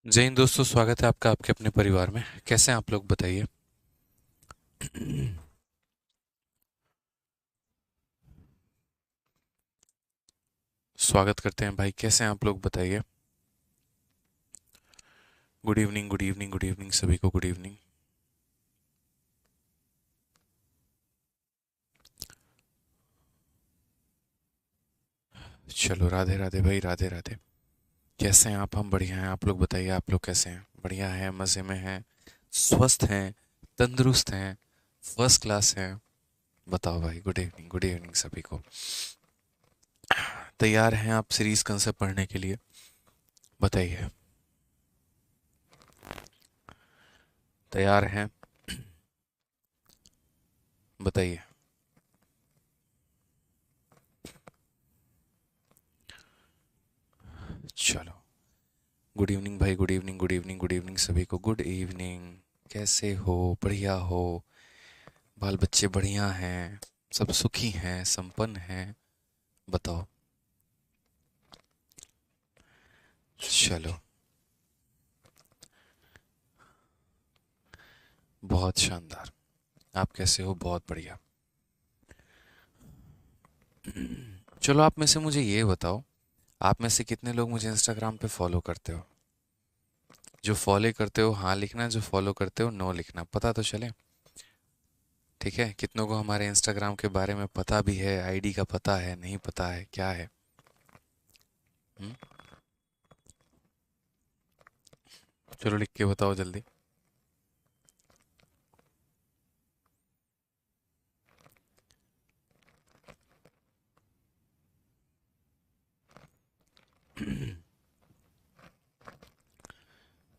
जय हिंद दोस्तों, स्वागत है आपका आपके अपने परिवार में। कैसे हैं आप लोग, बताइए। स्वागत करते हैं भाई, कैसे हैं आप लोग, बताइए। Good evening, good evening, good evening सभी को, गुड इवनिंग। चलो, राधे राधे भाई, राधे राधे। कैसे हैं आप? हम बढ़िया हैं, आप लोग बताइए, आप लोग कैसे हैं? बढ़िया हैं, मज़े में हैं, स्वस्थ हैं, तंदुरुस्त हैं, फर्स्ट क्लास हैं। बताओ भाई, गुड इवनिंग, गुड इवनिंग सभी को। तैयार हैं आप सीरीज कंसेप्ट पढ़ने के लिए? बताइए। तैयार हैं? बताइए। चलो, गुड इवनिंग भाई, good evening, good evening, good evening सभी को, गुड इवनिंग। कैसे हो? बढ़िया हो? बाल बच्चे बढ़िया हैं? सब सुखी हैं, संपन्न हैं? बताओ। चलो, बहुत शानदार। आप कैसे हो? बहुत बढ़िया। चलो, आप में से मुझे ये बताओ, आप में से कितने लोग मुझे इंस्टाग्राम पे फॉलो करते हो? जो फॉलो करते हो हाँ लिखना, जो फॉलो करते हो नो लिखना, पता तो चले। ठीक है, कितनों को हमारे इंस्टाग्राम के बारे में पता भी है, आईडी का पता है, नहीं पता है, क्या है? हुँ? चलो, लिख के बताओ जल्दी।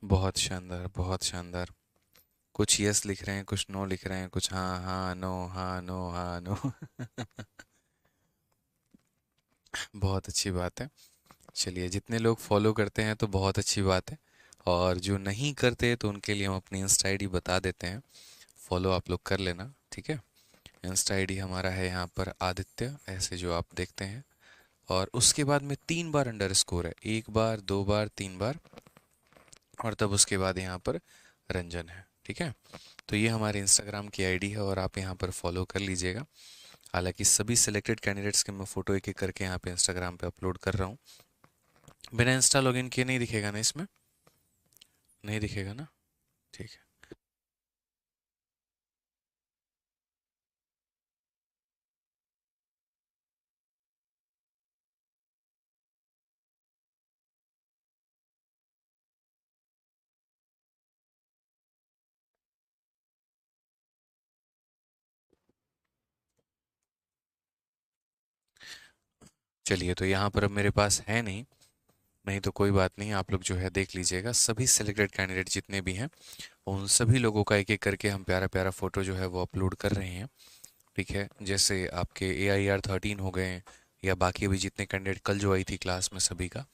बहुत शानदार, बहुत शानदार। कुछ यस लिख रहे हैं, कुछ नो लिख रहे हैं, कुछ हाँ हाँ नो हाँ नो हाँ नो। बहुत अच्छी बात है। चलिए, जितने लोग फॉलो करते हैं तो बहुत अच्छी बात है। और जो नहीं करते तो उनके लिए हम अपनी इंस्टा आईडी बता देते हैं। फॉलो आप लोग कर लेना, ठीक है। इंस्टा आईडी हमारा है यहाँ पर आदित्य, ऐसे जो आप देखते हैं। और उसके बाद में 3 बार अंडर स्कोर है, 1 बार, 2 बार, 3 बार। और तब उसके बाद यहाँ पर रंजन है, ठीक है। तो ये हमारे इंस्टाग्राम की आईडी है और आप यहाँ पर फॉलो कर लीजिएगा। हालांकि सभी सिलेक्टेड कैंडिडेट्स के मैं फ़ोटो एक एक करके यहाँ पे इंस्टाग्राम पे अपलोड कर रहा हूँ। बिना इंस्टा लॉगिन किए नहीं दिखेगा ना इसमें? नहीं दिखेगा ना? ठीक है। चलिए, तो यहाँ पर अब मेरे पास है नहीं। नहीं तो कोई बात नहीं, आप लोग जो है देख लीजिएगा, सभी सिलेक्टेड कैंडिडेट जितने भी हैं उन सभी लोगों का एक एक करके हम प्यारा प्यारा फ़ोटो जो है वो अपलोड कर रहे हैं। ठीक है, जैसे आपके AIR 13 हो गए, या बाकी अभी जितने कैंडिडेट कल जो आई थी क्लास में सभी का।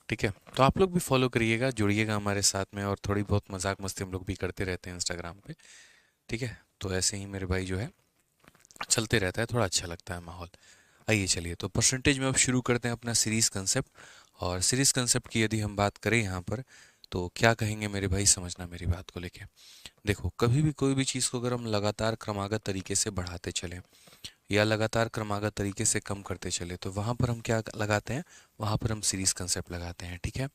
ठीक है, तो आप लोग भी फॉलो करिएगा, जुड़िएगा हमारे साथ में, और थोड़ी बहुत मजाक मस्ती हम लोग भी करते रहते हैं इंस्टाग्राम पे। ठीक है, तो ऐसे ही मेरे भाई जो है चलते रहता है, थोड़ा अच्छा लगता है माहौल। आइए चलिए, तो परसेंटेज में अब शुरू करते हैं अपना सीरीज़ कंसेप्ट। और सीरीज़ कंसेप्ट की यदि हम बात करें यहाँ पर, तो क्या कहेंगे मेरे भाई, समझना मेरी बात को लेके। देखो, कभी भी कोई भी चीज़ को अगर हम लगातार क्रमागत तरीके से बढ़ाते चलें या लगातार क्रमागत तरीके से कम करते चले, तो वहाँ पर हम क्या लगाते हैं? वहाँ पर हम सीरीज़ कंसेप्ट लगाते हैं, ठीक है।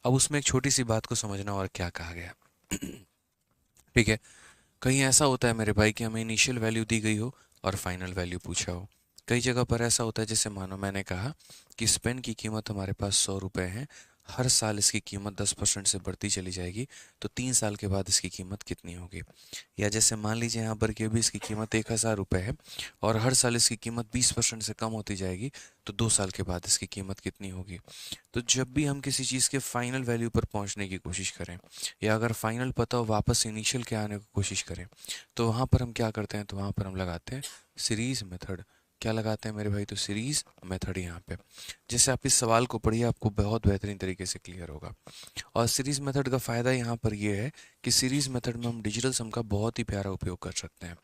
अब उसमें एक छोटी सी बात को समझना, और क्या कहा गया। ठीक है, कहीं ऐसा होता है मेरे भाई कि हमें इनिशियल वैल्यू दी गई हो और फाइनल वैल्यू पूछा हो। कई जगह पर ऐसा होता है, जैसे मानो मैंने कहा कि इस पेन की कीमत हमारे पास 100 रुपये है, हर साल इसकी कीमत 10% से बढ़ती चली जाएगी, तो 3 साल के बाद इसकी कीमत कितनी होगी? या जैसे मान लीजिए यहाँ पर कि अभी इसकी कीमत 1,000 रुपये है, और हर साल इसकी कीमत 20% से कम होती जाएगी, तो 2 साल के बाद इसकी कीमत कितनी होगी? तो जब भी हम किसी चीज़ के फाइनल वैल्यू पर पहुंचने की कोशिश करें, या अगर फाइनल पता हो वापस इनिशियल के आने की कोशिश करें, तो वहाँ पर हम क्या करते हैं? तो वहाँ पर हम लगाते हैं सीरीज मेथड। क्या लगाते हैं मेरे भाई? तो सीरीज मेथड यहाँ पे। जैसे आप इस सवाल को पढ़िए, आपको बहुत बेहतरीन तरीके से क्लियर होगा। और सीरीज मेथड का फ़ायदा यहाँ पर ये है कि सीरीज मेथड में हम डिजिटल सम का बहुत ही प्यारा उपयोग कर सकते हैं।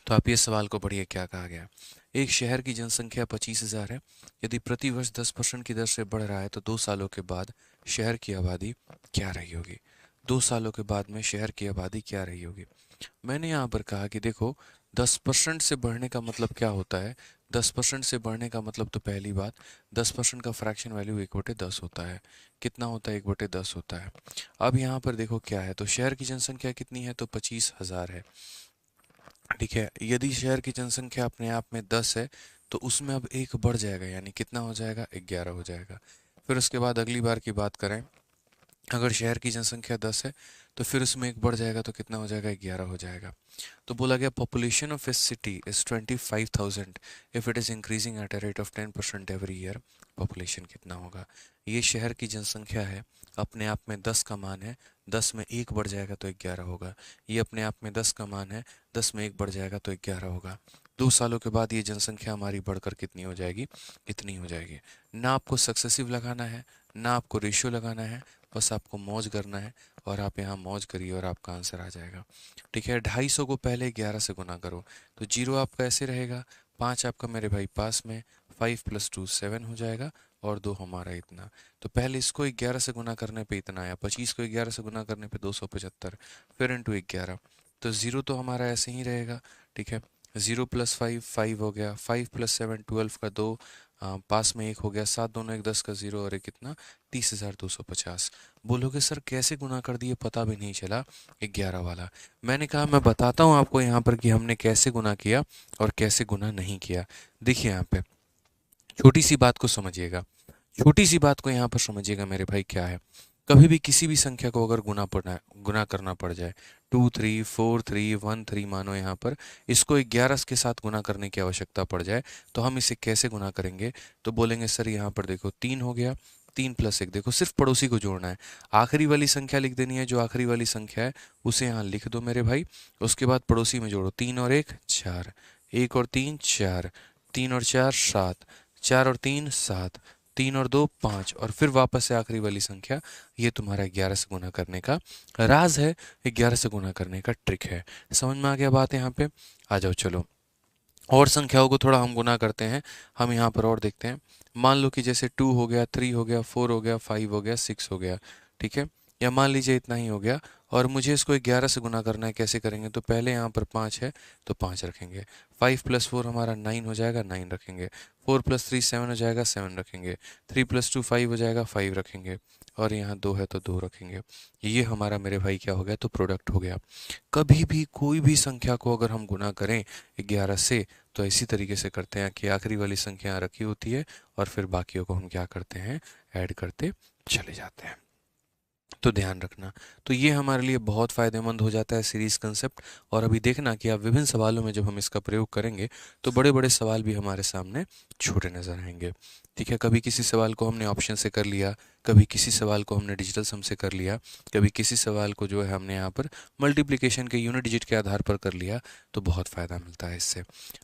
तो आप ये सवाल को पढ़िए, क्या कहा गया। एक शहर की जनसंख्या 25,000 है। यदि प्रति वर्ष 10% की दर से बढ़ रहा है तो 2 सालों के बाद शहर की आबादी क्या रही होगी? 2 सालों के बाद में शहर की आबादी क्या रही होगी? मैंने यहाँ पर कहा कि देखो, 10% से बढ़ने का मतलब क्या होता है? 10% से बढ़ने का मतलब तो पहली बात, 10% का फ्रैक्शन वैल्यू 1/10 होता है। कितना होता है? 1/10 होता है। अब यहाँ पर देखो क्या है, तो शहर की जनसंख्या कितनी है? तो 25,000 है। ठीक है, यदि शहर की जनसंख्या अपने आप में 10 है तो उसमें अब एक बढ़ जाएगा, यानी कितना हो जाएगा? 11 हो जाएगा। फिर उसके बाद अगली बार की बात करें, अगर शहर की जनसंख्या 10 है तो फिर उसमें एक बढ़ जाएगा तो कितना हो जाएगा? 11 हो जाएगा। तो बोला गया population of a city is 25,000 if it is increasing at a rate of 10% every year. Population कितना होगा? ये शहर की जनसंख्या है, अपने आप में 10 का मान है, 10 में एक बढ़ जाएगा तो 11 होगा। ये अपने आप में 10 का मान है, 10 में एक बढ़ जाएगा तो 11 होगा। 2 सालों के बाद ये जनसंख्या हमारी बढ़कर कितनी हो जाएगी? इतनी हो जाएगी। ना आपको सक्सेसिव लगाना है, ना आपको रेशियो लगाना है, बस आपको मौज करना है और आप यहाँ मौज करिए और आपका आंसर आ जाएगा। ठीक है, 250 को पहले 11 से गुना करो तो जीरो आपका ऐसे रहेगा, 5 आपका मेरे भाई पास में, 5 + 2 7 हो जाएगा और 2 हमारा इतना। तो पहले इसको 11 से गुना करने पे इतना आया, 25 को 11 से गुना करने पे 275, फिर इंटू 11। तो जीरो तो हमारा ऐसे ही रहेगा। ठीक है, 0 + 5 5 हो गया, 5 + 7 12 का 2, पास में एक हो गया, 7 दोनों एक 10 का 0 और एक कितना? 30,250। बोलोगे सर कैसे गुना कर दिए, पता भी नहीं चला 11 वाला। मैंने कहा मैं बताता हूँ आपको यहाँ पर कि हमने कैसे गुना किया और कैसे गुना नहीं किया। देखिए यहाँ पे छोटी सी बात को समझिएगा, छोटी सी बात को यहाँ पर समझिएगा मेरे भाई। क्या है, कभी भी किसी भी संख्या को अगर गुना करना पड़ जाए, 2 3 4 3 1 3 मानो यहाँ पर इसको 11 के साथ गुना करने की आवश्यकता पड़ जाए तो हम इसे कैसे गुना करेंगे? तो बोलेंगे सर यहाँ पर देखो 3 हो गया, 3 + 1, देखो सिर्फ पड़ोसी को जोड़ना है, आखिरी वाली संख्या लिख देनी है, जो आखिरी वाली संख्या है उसे यहाँ लिख दो मेरे भाई। उसके बाद पड़ोसी में जोड़ो, 3 और 1 4, 1 और 3 4, 3 और 4 7, 4 और 3 7, 3 और 2 5 और फिर वापस से आखिरी वाली संख्या। ये तुम्हारा 11 से गुना करने का राज है, 11 से गुना करने का ट्रिक है। समझ में आ गया बात? यहाँ पे आ जाओ, चलो और संख्याओं को थोड़ा हम गुना करते हैं। हम यहाँ पर और देखते हैं, मान लो कि जैसे 2 हो गया, 3 हो गया, 4 हो गया, 5 हो गया, 6 हो गया। ठीक है, या मान लीजिए इतना ही हो गया और मुझे इसको 11 से गुना करना है। कैसे करेंगे? तो पहले यहाँ पर 5 है तो 5 रखेंगे, 5 + 4 हमारा 9 हो जाएगा, 9 रखेंगे, 4 + 3 7 हो जाएगा, 7 रखेंगे, 3 + 2 5 हो जाएगा, 5 रखेंगे और यहाँ 2 है तो 2 रखेंगे। ये हमारा मेरे भाई क्या हो गया? तो प्रोडक्ट हो गया। कभी भी कोई भी संख्या को अगर हम गुना करें 11 से तो इसी तरीके से करते हैं कि आखिरी वाली संख्या रखी होती है और फिर बाकियों को हम क्या करते हैं? ऐड करते चले जाते हैं। तो ध्यान रखना, तो ये हमारे लिए बहुत फ़ायदेमंद हो जाता है सीरीज़ कंसेप्ट। और अभी देखना कि आप विभिन्न सवालों में जब हम इसका प्रयोग करेंगे तो बड़े बड़े सवाल भी हमारे सामने छोटे नज़र आएंगे। ठीक है, कभी किसी सवाल को हमने ऑप्शन से कर लिया, कभी किसी सवाल को हमने डिजिटल सम से कर लिया, कभी किसी सवाल को जो है हमने यहाँ पर मल्टीप्लिकेशन के यूनिट डिजिट के आधार पर कर लिया, तो बहुत फ़ायदा मिलता है इससे।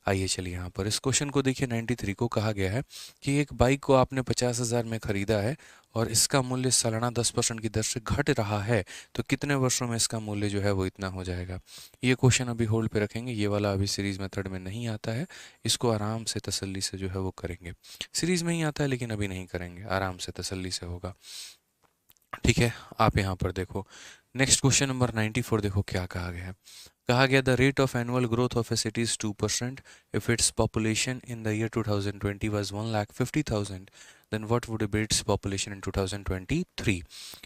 आइए चलिए यहाँ पर इस क्वेश्चन को देखिए। 93 को कहा गया है कि एक बाइक को आपने 50,000 में खरीदा है और इसका मूल्य सालाना 10% की दर से घट रहा है, तो कितने वर्षों में इसका मूल्य जो है वो इतना हो जाएगा? ये क्वेश्चन अभी होल्ड पे रखेंगे, ये वाला अभी सीरीज मेथड में नहीं आता है, इसको आराम से तसल्ली से जो है वो करेंगे। सीरीज में ही आता है लेकिन अभी नहीं करेंगे, आराम से तसल्ली से होगा। ठीक है, आप यहाँ पर देखो नेक्स्ट क्वेश्चन नंबर 94, देखो क्या कहा गया है। कहा गया the rate of annual growth of a city is 2% if its population in the year 2020 was 1,50,000, then what would be its population in 2023।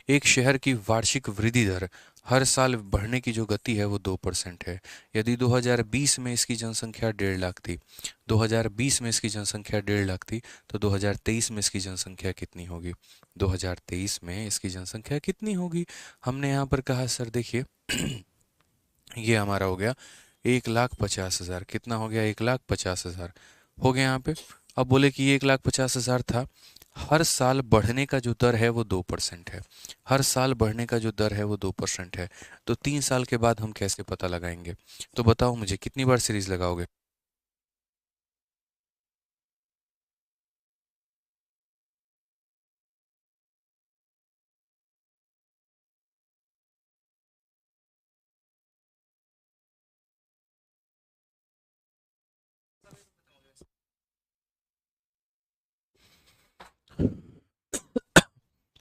एक शहर की वार्षिक वृद्धि दर हर साल बढ़ने की जो गति है वो 2% है। यदि 2020 में इसकी जनसंख्या 1.5 लाख थी, 2020 में इसकी जनसंख्या 1.5 लाख थी, तो 2023 में इसकी जनसंख्या कितनी होगी? 2023 में इसकी जनसंख्या कितनी होगी? हमने यहाँ पर कहा सर देखिए ये हमारा हो गया 1,50,000। कितना हो गया? 1,50,000 हो गया यहाँ पे। अब बोले कि 1,50,000 था, हर साल बढ़ने का जो दर है वो 2% है। हर साल बढ़ने का जो दर है वो 2% है। तो 3 साल के बाद हम कैसे पता लगाएंगे? तो बताओ मुझे कितनी बार सीरीज लगाओगे?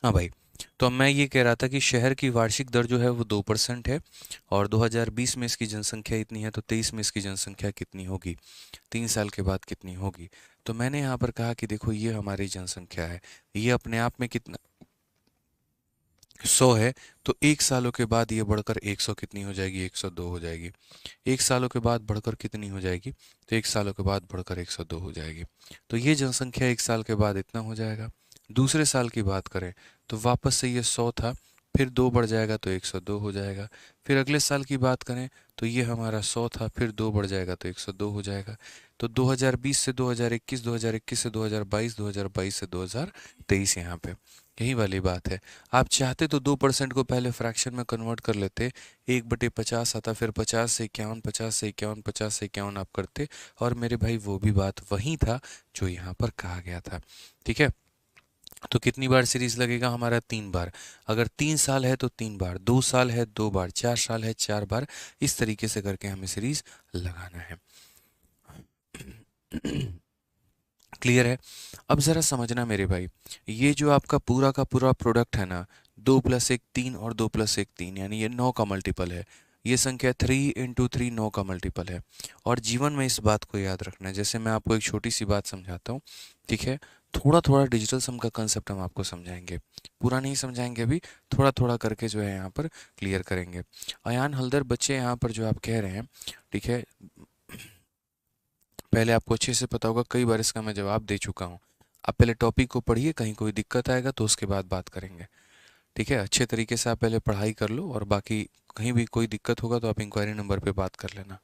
हाँ भाई, तो मैं ये कह रहा था कि शहर की वार्षिक दर जो है वो 2% है, और 2020 में इसकी जनसंख्या इतनी है, तो 23 में इसकी जनसंख्या कितनी होगी, 3 साल के बाद कितनी होगी। तो मैंने यहाँ पर कहा कि देखो ये हमारी जनसंख्या है, ये अपने आप में कितना 100 है, तो 1 सालों के बाद ये बढ़कर 100 कितनी हो जाएगी, 102 हो जाएगी। 1 सालों के बाद बढ़कर कितनी हो जाएगी, तो 1 सालों के बाद बढ़कर 102 हो जाएगी। तो ये जनसंख्या 1 साल के बाद इतना हो जाएगा। दूसरे साल की बात करें तो वापस से ये 100 था, फिर 2 बढ़ जाएगा तो 102 हो जाएगा। फिर अगले साल की बात करें तो ये हमारा 100 था, फिर 2 बढ़ जाएगा तो 102 हो जाएगा। तो 2020 से 2021, 2021 से 2022, 2022 से 2023 यहाँ पे यही वाली बात है। आप चाहते तो 2% को पहले फ्रैक्शन में कन्वर्ट कर लेते, 1/50 आता, फिर 50 से 51, 50 से 51, 50 से 51 आप करते, और मेरे भाई वो भी बात वही था जो यहाँ पर कहा गया था। ठीक है, तो कितनी बार सीरीज लगेगा हमारा, 3 बार। अगर 3 साल है तो 3 बार, 2 साल है 2 बार, 4 साल है 4 बार, इस तरीके से करके हमें सीरीज लगाना है। क्लियर है? अब ज़रा समझना मेरे भाई, ये जो आपका पूरा का पूरा प्रोडक्ट है ना, 2+1 3 और 2+1 3, यानी ये 9 का मल्टीपल है। ये संख्या 3 × 3 9 का मल्टीपल है। और जीवन में इस बात को याद रखना है। जैसे मैं आपको एक छोटी सी बात समझाता हूँ, ठीक है? थोड़ा थोड़ा डिजिटल सम का कंसेप्ट हम आपको समझाएंगे, पूरा नहीं समझाएंगे अभी, थोड़ा थोड़ा करके जो है यहाँ पर क्लियर करेंगे। अयान हल्दर बच्चे यहाँ पर जो आप कह रहे हैं, ठीक है, पहले आपको अच्छे से पता होगा, कई बार इसका मैं जवाब दे चुका हूँ। आप पहले टॉपिक को पढ़िए, कहीं कोई दिक्कत आएगा तो उसके बाद बात करेंगे। ठीक है, अच्छे तरीके से आप पहले पढ़ाई कर लो, और बाकी कहीं भी कोई दिक्कत होगा तो आप इंक्वायरी नंबर पे बात कर लेना।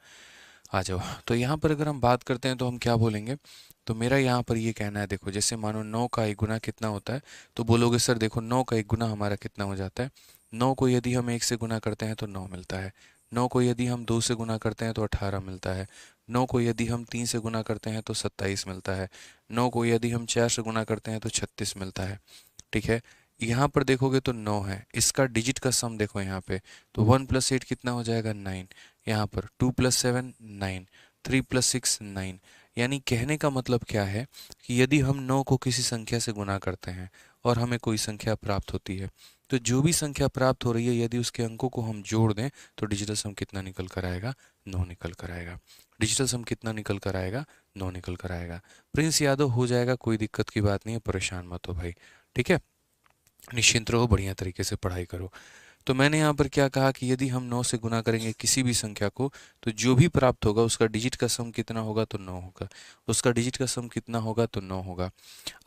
आ जाओ। तो यहाँ पर अगर हम बात करते हैं तो हम क्या बोलेंगे, तो मेरा यहाँ पर ये कहना है, देखो जैसे मानो 9 का 1 गुना कितना होता है, तो बोलोगे सर देखो 9 का 1 गुना हमारा कितना हो जाता है। 9 को यदि हम 1 से गुना करते हैं तो 9 मिलता है। 9 को यदि हम 2 से गुना करते हैं तो 18 मिलता है। 9 को यदि हम 3 से गुना करते हैं तो 27 मिलता है। 9 को यदि हम 4 से गुना करते हैं तो 36 मिलता है। ठीक है, यहाँ पर देखोगे तो 9 है, इसका डिजिट का सम देखो यहाँ पे, तो 1+8 कितना हो जाएगा, 9। यहाँ पर 2+7 9, 3+6 9। यानी कहने का मतलब क्या है कि यदि हम 9 को किसी संख्या से गुना करते हैं और हमें कोई संख्या प्राप्त होती है, तो जो भी संख्या प्राप्त हो रही है यदि उसके अंकों को हम जोड़ दें तो डिजिटल सम कितना निकल कर आएगा, 9 निकल कर आएगा। डिजिटल सम कितना निकल कर आएगा, 9 निकल कर आएगा। प्रिंस यादव हो जाएगा, कोई दिक्कत की बात नहीं है, परेशान मत हो भाई। ठीक है, निश्चिंत रहो, बढ़िया तरीके से पढ़ाई करो। तो मैंने यहाँ पर क्या कहा कि यदि हम 9 से गुना करेंगे किसी भी संख्या को, तो जो भी प्राप्त होगा उसका डिजिट का सम कितना होगा, तो 9 होगा। उसका डिजिट का सम कितना होगा, तो 9 होगा।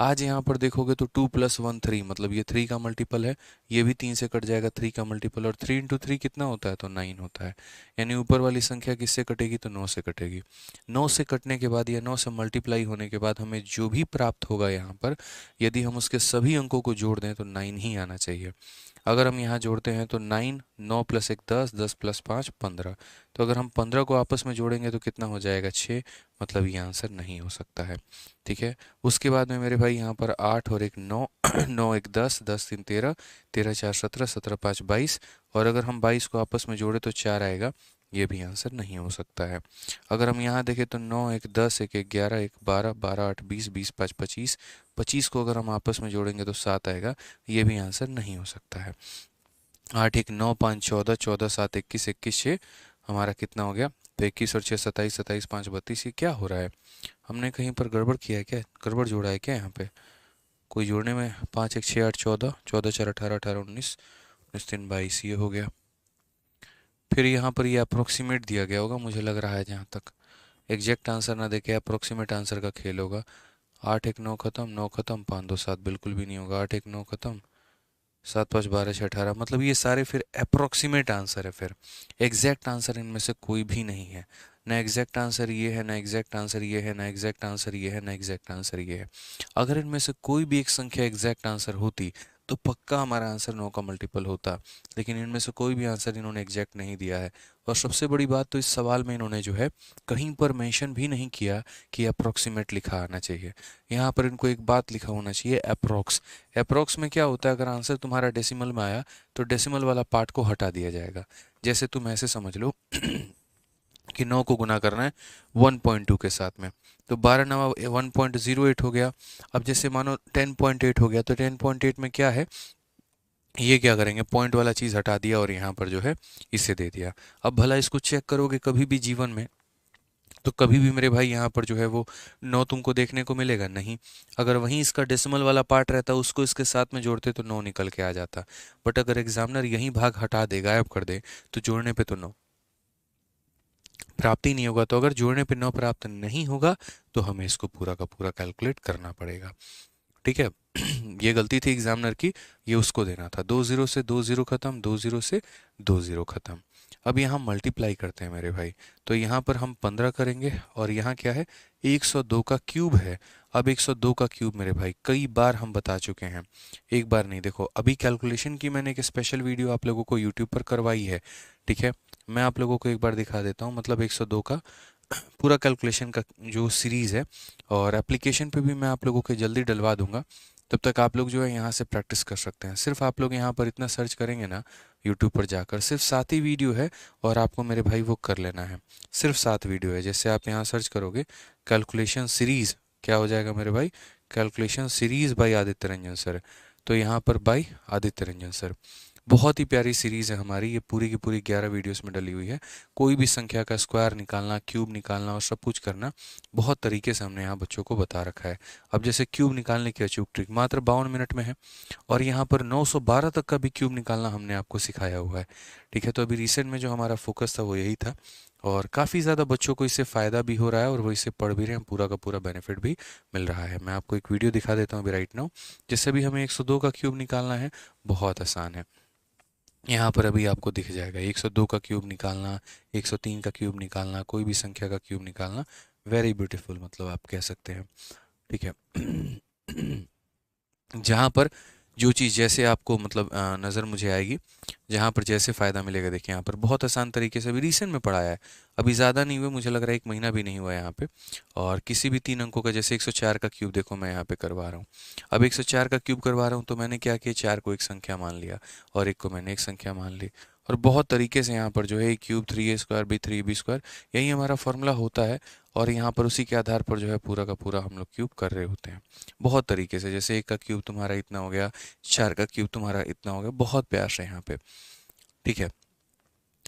आज यहाँ पर देखोगे तो 2+1 3, मतलब ये 3 का मल्टीपल है, ये भी 3 से कट जाएगा, 3 का मल्टीपल, और 3 × 3 कितना होता है, तो 9 होता है। यानी ऊपर वाली संख्या किससे कटेगी, तो 9 से कटेगी। 9 से कटने के बाद या 9 से मल्टीप्लाई होने के बाद हमें जो भी प्राप्त होगा यहाँ पर, यदि हम उसके सभी अंकों को जोड़ दें तो 9 ही आना चाहिए। अगर हम यहाँ जोड़ते हैं तो 9, 9+1 10, 10+5 15। तो अगर हम 15 को आपस में जोड़ेंगे तो कितना हो जाएगा, 6। मतलब ये आंसर नहीं हो सकता है। ठीक है, उसके बाद में मेरे भाई यहाँ पर 8 और 1 9, 9 1 10, 10 3 13, 13 4 17, 17 5 22, और अगर हम 22 को आपस में जोड़े तो 4 आएगा। ये भी आंसर नहीं हो सकता है। अगर हम यहाँ देखें तो 9 1 10, 1 1 11, 1 12, 12 8 20, 20 5 25, 25 को अगर हम आपस में जोड़ेंगे तो 7 आएगा। ये भी आंसर नहीं हो सकता है। 8 1 9 5 14, 14 7 21, 21 6, हमारा कितना हो गया, तो 21 और 6 27, 27 5 32। ये क्या हो रहा है, हमने कहीं पर गड़बड़ किया है क्या, गड़बड़ जोड़ा है क्या यहाँ पे, कोई जोड़ने में, 5 1 6 8 14, 14 4 18, 18 19, 19 3 22, ये हो गया। फिर यहाँ पर ये अप्रोक्सीमेट दिया गया होगा मुझे लग रहा है, जहाँ तक एग्जैक्ट आंसर ना देके अप्रोक्सीमेट आंसर का खेल होगा। 8 1 9 खत्म, 9 खत्म, 5 2 7, बिल्कुल भी नहीं होगा। 8 1 9 खत्म, 7 5 12 6 18, मतलब ये सारे फिर अप्रोक्सीमेट आंसर है। फिर एग्जैक्ट आंसर इनमें से कोई भी नहीं है। ना एग्जैक्ट आंसर ये है, ना एग्जैक्ट आंसर ये है, ना एग्जैक्ट आंसर ये है, ना एग्जैक्ट आंसर ये है। अगर इनमें से कोई भी एक संख्या एग्जैक्ट आंसर होती तो पक्का हमारा आंसर 9 का मल्टीपल होता, लेकिन इनमें से कोई भी आंसर इन्होंने एग्जैक्ट नहीं दिया है। और सबसे बड़ी बात तो इस सवाल में इन्होंने जो है कहीं पर मेंशन भी नहीं किया कि अप्रोक्सीमेट लिखा आना चाहिए। यहाँ पर इनको एक बात लिखा होना चाहिए, अप्रोक्स। अप्रोक्स में क्या होता है, अगर आंसर तुम्हारा डेसिमल में आया तो डेसिमल वाला पार्ट को हटा दिया जाएगा। जैसे तुम ऐसे समझ लो कि 9 को गुना करना है 1.2 के साथ में। तो 12 नवा 1.08 हो गया। अब जैसे मानो 10.8 हो गया, तो 10.8 में क्या है, ये क्या करेंगे, पॉइंट वाला चीज़ हटा दिया और यहाँ पर जो है इसे दे दिया। अब भला इसको चेक करोगे कभी भी जीवन में, तो कभी भी मेरे भाई यहाँ पर जो है वो 9 तुमको देखने को मिलेगा नहीं। अगर वहीं इसका डेसिमल वाला पार्ट रहता उसको इसके साथ में जोड़ते तो 9 निकल के आ जाता। बट अगर एग्जामिनर यही भाग हटा दे, गायब कर दे, तो जोड़ने पे तो 9 प्राप्त ही नहीं होगा। तो अगर जोड़ने पे 9 प्राप्त नहीं होगा तो हमें इसको पूरा का पूरा कैलकुलेट करना पड़ेगा। ठीक है। ये गलती थी एग्जामिनर की, ये उसको देना था। 2 जीरो से 2 जीरो खत्म, 2 जीरो से 2 जीरो खत्म। अब यहाँ मल्टीप्लाई करते हैं मेरे भाई, तो यहाँ पर हम 15 करेंगे और यहाँ क्या है, 102 का क्यूब है। अब 102 का क्यूब मेरे भाई कई बार हम बता चुके हैं, एक बार नहीं। देखो अभी कैलकुलेशन की मैंने एक स्पेशल वीडियो आप लोगों को यूट्यूब पर करवाई है। ठीक है, मैं आप लोगों को एक बार दिखा देता हूँ, मतलब 102 का पूरा कैलकुलेशन का जो सीरीज़ है, और एप्लीकेशन पे भी मैं आप लोगों के जल्दी डलवा दूंगा। तब तक आप लोग जो है यहाँ से प्रैक्टिस कर सकते हैं। सिर्फ आप लोग यहाँ पर इतना सर्च करेंगे ना यूट्यूब पर जाकर, सिर्फ 7 ही वीडियो है और आपको मेरे भाई वो कर लेना है। सिर्फ 7 वीडियो है। जैसे आप यहाँ सर्च करोगे कैलकुलेशन सीरीज़, क्या हो जाएगा मेरे भाई, calculation series by Aditya Ranjan sir. तो यहाँ पर बाई आदित्य रंजन सर। बहुत ही प्यारी सीरीज़ है हमारी, ये पूरी की पूरी 11 वीडियोस में डली हुई है। कोई भी संख्या का स्क्वायर निकालना, क्यूब निकालना और सब कुछ करना बहुत तरीके से हमने यहाँ बच्चों को बता रखा है। अब जैसे क्यूब निकालने की अचूक ट्रिक मात्र 52 मिनट में है, और यहाँ पर 912 तक का भी क्यूब निकालना हमने आपको सिखाया हुआ है। ठीक है, तो अभी रिसेंट में जो हमारा फोकस था वो यही था, और काफ़ी ज़्यादा बच्चों को इससे फ़ायदा भी हो रहा है और वो इसे पढ़ भी रहे हैं, पूरा का पूरा बेनिफिट भी मिल रहा है। मैं आपको एक वीडियो दिखा देता हूँ अभी राइट नाउ, जिससे भी हमें 102 का क्यूब निकालना है। बहुत आसान है। यहाँ पर अभी आपको दिख जाएगा 102 का क्यूब निकालना, 103 का क्यूब निकालना, कोई भी संख्या का क्यूब निकालना, वेरी ब्यूटीफुल, मतलब आप कह सकते हैं। ठीक है। जहाँ पर जो चीज़ जैसे आपको मतलब नज़र मुझे आएगी, जहाँ पर जैसे फ़ायदा मिलेगा, देखिए यहाँ पर बहुत आसान तरीके से अभी रिसेंट में पढ़ाया है। अभी ज़्यादा नहीं हुआ, मुझे लग रहा है 1 महीना भी नहीं हुआ यहाँ पे। और किसी भी 3 अंकों का, जैसे 104 का क्यूब देखो मैं यहाँ पे करवा रहा हूँ। अब 104 का क्यूब करवा रहा हूँ तो मैंने क्या किया, 4 को एक संख्या मान लिया और 1 को मैंने एक संख्या मान ली। और बहुत तरीके से यहाँ पर जो है क्यूब 3a² बी 3b², यही हमारा फॉर्मूला होता है। और यहाँ पर उसी के आधार पर जो है पूरा का पूरा हम लोग क्यूब कर रहे होते हैं बहुत तरीके से। जैसे 1 का क्यूब तुम्हारा इतना हो गया, 4 का क्यूब तुम्हारा इतना हो गया, बहुत प्यार से यहाँ पे। ठीक है,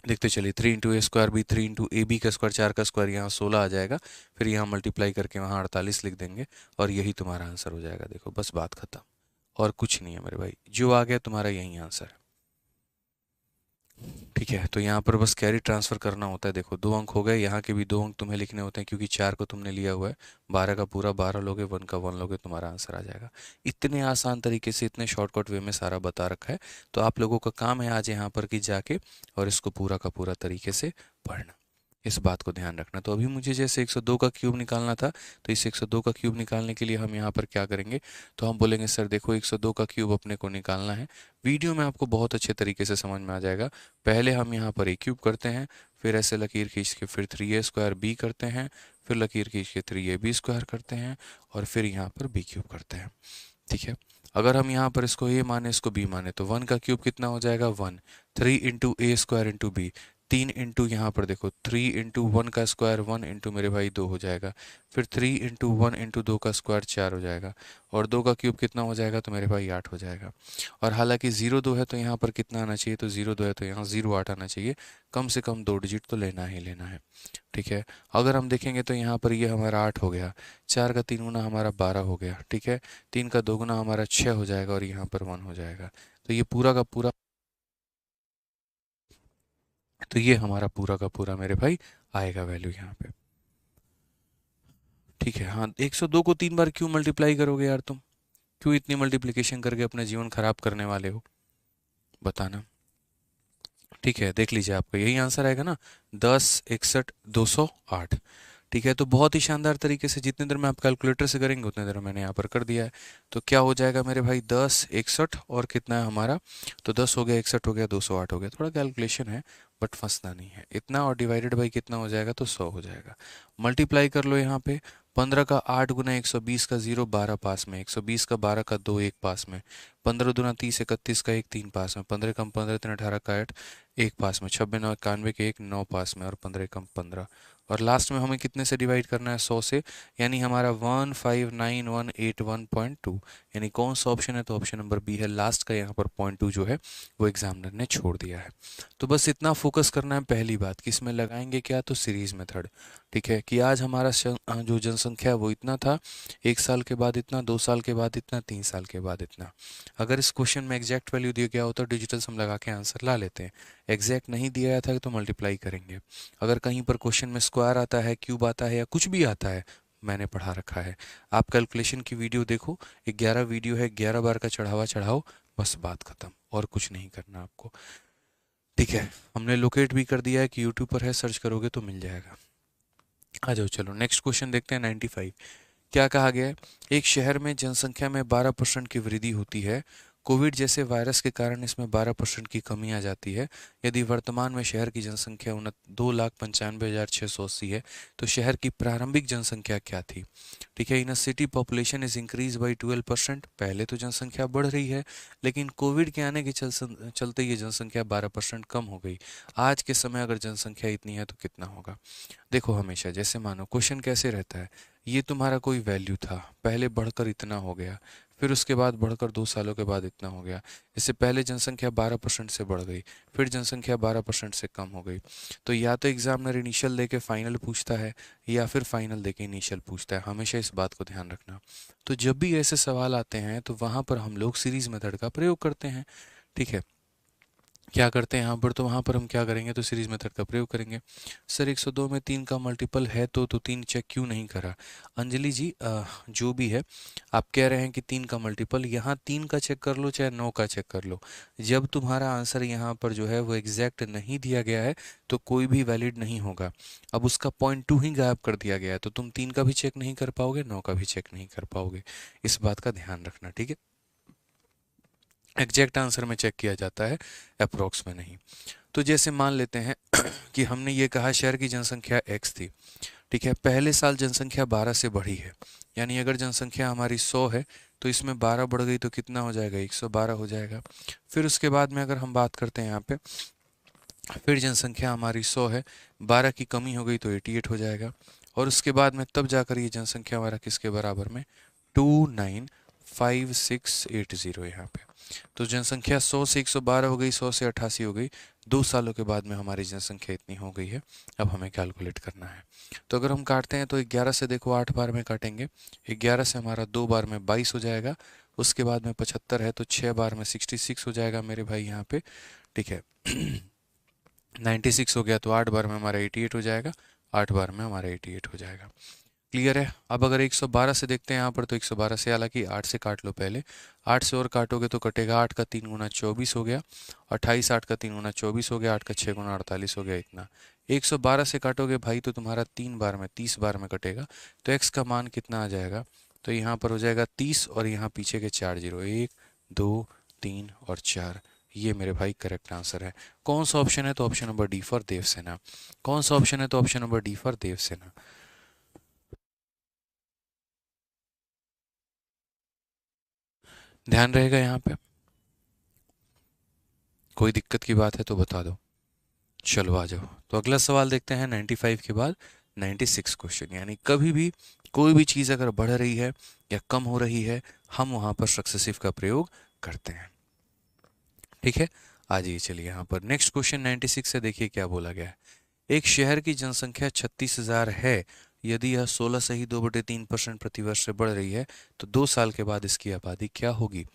देखते चलिए। 3 × a² बी 3 × ab का स्क्वायर, 4 का स्क्वायर, यहाँ 16 आ जाएगा। फिर यहाँ मल्टीप्लाई करके वहाँ 48 लिख देंगे और यही तुम्हारा आंसर हो जाएगा। देखो बस बात खत्म, और कुछ नहीं है मेरे भाई, जो आ गया तुम्हारा यही आंसर है। ठीक है, तो यहाँ पर बस कैरी ट्रांसफ़र करना होता है। देखो 2 अंक हो गए, यहाँ के भी 2 अंक तुम्हें लिखने होते हैं क्योंकि 4 को तुमने लिया हुआ है। 12 का पूरा 12 लोगे, 1 का 1 लोगे, तुम्हारा आंसर आ जाएगा। इतने आसान तरीके से, इतने शॉर्टकट वे में सारा बता रखा है। तो आप लोगों का काम है आज यहाँ पर कि जाके और इसको पूरा का पूरा तरीके से पढ़ना, इस बात को ध्यान रखना। तो अभी मुझे जैसे 102 का क्यूब निकालना था, तो इस 102 का क्यूब निकालने के लिए हम यहाँ पर क्या करेंगे, तो हम बोलेंगे सर देखो 102 का क्यूब अपने को निकालना है। वीडियो में आपको बहुत अच्छे तरीके से समझ में आ जाएगा। पहले हम यहाँ पर a क्यूब करते हैं, फिर ऐसे लकीर खींच के फिर 3a² b करते हैं, फिर लकीर खींच के 3ab² करते हैं, और फिर यहाँ पर b क्यूब करते हैं। ठीक है, अगर हम यहाँ पर इसको a माने, इसको b माने, तो 1 का क्यूब कितना हो जाएगा 1, 3 × a² × b, 3 इंटू यहाँ पर देखो 3 × 1 का स्क्वायर 1 इंटू मेरे भाई 2 हो जाएगा, फिर 3 × 1 × 2 का स्क्वायर 4 हो जाएगा, और 2 का क्यूब कितना हो जाएगा तो मेरे भाई 8 हो जाएगा। और हालांकि 0 2 है तो यहाँ पर कितना आना चाहिए, तो 0 2 है तो यहाँ 0 8 आना चाहिए। कम से कम 2 डिजिट तो लेना ही लेना है। ठीक है, अगर हम देखेंगे तो यहाँ पर ये हमारा 8 हो गया, 4 का 3 गुना हमारा 12 हो गया। ठीक है, 3 का 2 गुना हमारा 6 हो जाएगा, और यहाँ पर 1 हो जाएगा। तो ये पूरा का पूरा, तो ये हमारा पूरा का पूरा मेरे भाई आएगा वैल्यू यहाँ पे। ठीक है, हाँ 102 को 3 बार क्यों मल्टीप्लाई करोगे यार तुम, क्यों इतनी मल्टीप्लिकेशन करके अपना जीवन खराब करने वाले हो, बताना। ठीक है, देख लीजिए आपका यही आंसर आएगा ना, 10 61 208। ठीक है, तो बहुत ही शानदार तरीके से जितने देर में आप कैलकुलेटर से करेंगे उतने देर मैंने यहाँ पर कर दिया है। तो क्या हो जाएगा मेरे भाई, 10 61 और कितना है हमारा, तो 10 हो गया, 61 हो गया, 208 हो गया। थोड़ा कैलकुलेशन है बट फंसना नहीं है इतना, और डिवाइडेड बाई कितना हो जाएगा, तो 100 हो जाएगा। मल्टीप्लाई कर लो यहाँ पे, 15 का 8 गुना 120 का 0 12 पास में, 120 का 12 का 2 1 पास में, 15 दूना 30 31 का 1 3 पास में, 15 कम 15 3 18 का 8 1 पास में, 26 9 91 के 1 9 पास में और 15 कम 15। और लास्ट में हमें कितने से डिवाइड करना है? 100 से, यानी हमारा 1591181.2, यानी कौन सा ऑप्शन है? तो ऑप्शन नंबर बी है लास्ट का, यहाँ पर 0.2 जो है वो एग्जामिनर ने छोड़ दिया है। तो बस इतना फोकस करना है पहली बात कि इसमें लगाएंगे क्या? तो सीरीज मेथड। ठीक है कि आज हमारा जो जनसंख्या है वो इतना था, 1 साल के बाद इतना, 2 साल के बाद इतना, 3 साल के बाद इतना। अगर इस क्वेश्चन में एग्जैक्ट वैल्यू दिया गया होता तो डिजिटल सम लगा के आंसर ला लेते हैं। एग्जैक्ट नहीं दिया गया था तो मल्टीप्लाई करेंगे। अगर कहीं पर क्वेश्चन में स्क्वायर आता है, क्यूब आता है या कुछ भी आता है, मैंने पढ़ा रखा है, आप कैलकुलेशन की वीडियो देखो, 11 वीडियो है, 11 बार का चढ़ावा चढ़ाओ, बस बात खत्म, और कुछ नहीं करना आपको। ठीक है, हमने लोकेट भी कर दिया है कि यूट्यूब पर है, सर्च करोगे तो मिल जाएगा। आ जाओ, चलो नेक्स्ट क्वेश्चन देखते हैं। 95 क्या कहा गया है? एक शहर में जनसंख्या में 12% की वृद्धि होती है। कोविड जैसे वायरस के कारण इसमें 12% की कमी आ जाती है। यदि वर्तमान में शहर की जनसंख्या 2,95,680 है तो शहर की प्रारंभिक जनसंख्या क्या थी? ठीक है, इन city population is increase by 12%। पहले तो जनसंख्या बढ़ रही है, लेकिन कोविड के आने के चलते ये जनसंख्या 12% कम हो गई। आज के समय अगर जनसंख्या इतनी है तो कितना होगा? देखो, हमेशा जैसे मानो क्वेश्चन कैसे रहता है, ये तुम्हारा कोई वैल्यू था, पहले बढ़कर इतना हो गया, फिर उसके बाद बढ़कर 2 सालों के बाद इतना हो गया। इससे पहले जनसंख्या 12% से बढ़ गई, फिर जनसंख्या 12% से कम हो गई। तो या तो एग्जामिनर इनिशियल दे के फाइनल पूछता है या फिर फाइनल दे के इनिशियल पूछता है, हमेशा इस बात को ध्यान रखना। तो जब भी ऐसे सवाल आते हैं तो वहाँ पर हम लोग सीरीज मेथड का प्रयोग करते हैं। ठीक है, क्या करते हैं यहाँ पर? तो वहाँ पर हम क्या करेंगे? तो सीरीज मेथड का प्रयोग करेंगे। सर 102 में 3 का मल्टीपल है तो 3 चेक क्यों नहीं करा? अंजलि जी, जो भी है, आप कह रहे हैं कि 3 का मल्टीपल, यहाँ 3 का चेक कर लो चाहे 9 का चेक कर लो, जब तुम्हारा आंसर यहाँ पर जो है वो एग्जैक्ट नहीं दिया गया है तो कोई भी वैलिड नहीं होगा। अब उसका 0.2 ही गायब कर दिया गया है तो तुम 3 का भी चेक नहीं कर पाओगे, 9 का भी चेक नहीं कर पाओगे। इस बात का ध्यान रखना। ठीक है, एग्जैक्ट आंसर में चेक किया जाता है, अप्रोक्स में नहीं। तो जैसे मान लेते हैं कि हमने ये कहा शहर की जनसंख्या x थी। ठीक है, पहले साल जनसंख्या 12 से बढ़ी है, यानी अगर जनसंख्या हमारी 100 है तो इसमें 12 बढ़ गई तो कितना हो जाएगा? 112 हो जाएगा। फिर उसके बाद में अगर हम बात करते हैं यहाँ पे, फिर जनसंख्या हमारी 100 है, 12 की कमी हो गई तो 88 हो जाएगा। और उसके बाद में तब जाकर ये जनसंख्या हमारा किसके बराबर में? 295680 यहाँ पे। तो जनसंख्या 100 से 112 हो गई, 100 से 88 हो गई, 2 सालों के बाद में हमारी जनसंख्या इतनी हो गई है। अब हमें कैलकुलेट करना है। तो अगर हम काटते हैं तो 11 से देखो 8 बार में काटेंगे, 11 से हमारा 2 बार में 22 हो जाएगा, उसके बाद में 75 है तो 6 बार में 66 हो जाएगा मेरे भाई यहाँ पे। ठीक है 96 हो गया तो 8 बार में हमारा 88 हो जाएगा, 8 बार में हमारा 88 हो जाएगा। क्लियर है? अब अगर 112 से देखते हैं यहाँ पर तो 112 से, हालांकि 8 से काट लो पहले, 8 से और काटोगे तो कटेगा, 8 का 3 गुना 24 हो गया, 28 8 का 3 गुना 24 हो गया, 8 का 6 गुना 48 हो गया, इतना। 112 से काटोगे भाई तो तुम्हारा 3 बार में 30 बार में कटेगा, तो x का मान कितना आ जाएगा? तो यहाँ पर हो जाएगा 30 और यहाँ पीछे के 4 जीरो, 1 2 3 और 4। ये मेरे भाई करेक्ट आंसर है। कौन सा ऑप्शन है? तो option number D for Devasena. कौन सा ऑप्शन है? तो option number D for Devasena. ध्यान रहेगा यहाँ पे? कोई दिक्कत की बात है तो बता दो। चलो आ जाओ, तो अगला सवाल देखते हैं 95 के बाद 96 क्वेश्चन। यानी कभी भी कोई भी चीज़ अगर बढ़ रही है या कम हो रही है, हम वहाँ पर सक्सेसिव का प्रयोग करते हैं। ठीक है, आ जाइए, चलिए यहाँ पर नेक्स्ट क्वेश्चन 96 से देखिए क्या बोला गया है। एक शहर की जनसंख्या 36,000 है। यदि यह 16 से ही 2/3% प्रतिवर्ष से बढ़ रही है तो 2 साल के बाद इसकी आबादी क्या होगी?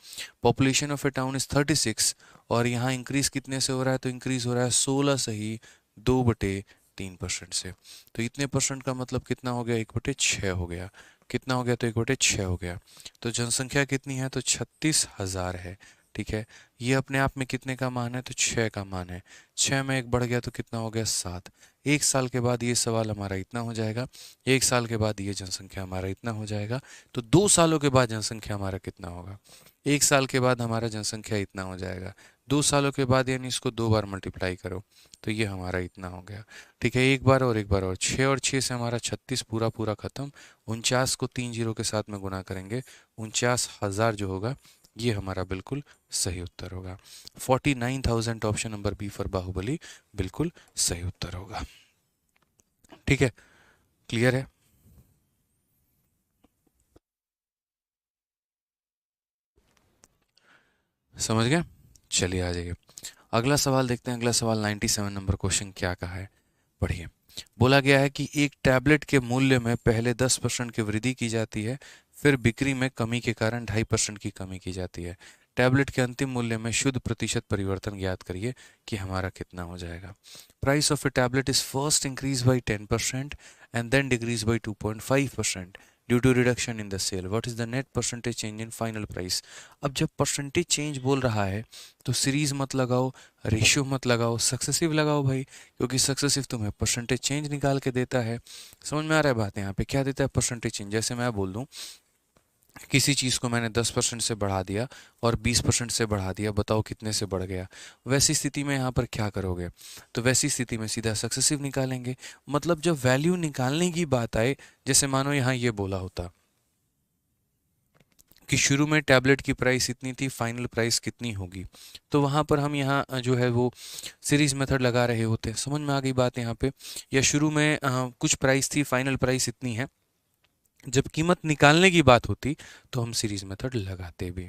Population of A town is 36 और यहाँ इंक्रीज कितने से हो रहा है? तो इंक्रीज हो रहा है 16 से ही 2/3% से। तो इतने परसेंट का मतलब कितना हो गया? 1/6 हो गया। कितना हो गया? तो 1/6 हो गया। तो जनसंख्या कितनी है? तो 36,000 है। ठीक है, ये अपने आप में कितने का मान है, तो 6 का मान है। 6 में एक बढ़ गया तो कितना हो गया, 7। एक साल के बाद ये सवाल हमारा इतना हो जाएगा, एक साल के बाद ये जनसंख्या हमारा इतना हो जाएगा, तो 2 सालों के बाद जनसंख्या हमारा कितना होगा, एक साल के बाद हमारा जनसंख्या इतना हो जाएगा, 2 सालों के बाद यानी इसको 2 बार मल्टीप्लाई करो तो ये हमारा इतना हो गया। ठीक है, एक बार और एक बार और, 6 और 6 से हमारा 36 पूरा पूरा खत्म। 49 को 3 जीरो के साथ में गुना करेंगे, 49,000 जो होगा ये हमारा बिल्कुल सही उत्तर होगा। 49,000 option number B for Baahubali बिल्कुल सही उत्तर होगा। ठीक है, क्लियर है? समझ गए? चलिए आ जाइए, अगला सवाल देखते हैं। अगला सवाल 97 नंबर क्वेश्चन क्या कहा है, पढ़िए। बोला गया है कि एक टैबलेट के मूल्य में पहले 10% की वृद्धि की जाती है, फिर बिक्री में कमी के कारण 2.5% की कमी की जाती है। टैबलेट के अंतिम मूल्य में शुद्ध प्रतिशत परिवर्तन ज्ञात करिए कि हमारा कितना हो जाएगा। Price of a tablet is first increase by 10% and then decrease by 2.5% due to reduction in the sale. What is the net percentage change in final price. अब जब परसेंटेज चेंज बोल रहा है तो सीरीज मत लगाओ, रेशियो मत लगाओ, सक्सेसिव लगाओ भाई, क्योंकि सक्सेसिव तुम्हें परसेंटेज चेंज निकाल के देता है। समझ में आ रहा है बात? यहाँ पे क्या देता है, परसेंटेज चेंज। जैसे मैं बोल दूं किसी चीज़ को मैंने 10% से बढ़ा दिया और 20% से बढ़ा दिया, बताओ कितने से बढ़ गया। वैसी स्थिति में यहाँ पर क्या करोगे, तो वैसी स्थिति में सीधा सक्सेसिव निकालेंगे। मतलब जब वैल्यू निकालने की बात आए, जैसे मानो यहाँ ये बोला होता कि शुरू में टैबलेट की प्राइस इतनी थी, फाइनल प्राइस कितनी होगी, तो वहाँ पर हम यहाँ जो है वो सीरीज मेथड लगा रहे होते हैं। समझ में आ गई बात यहाँ पे? या शुरू में कुछ प्राइस थी, फाइनल प्राइस इतनी है, जब कीमत निकालने की बात होती तो हम सीरीज मेथड लगाते भी।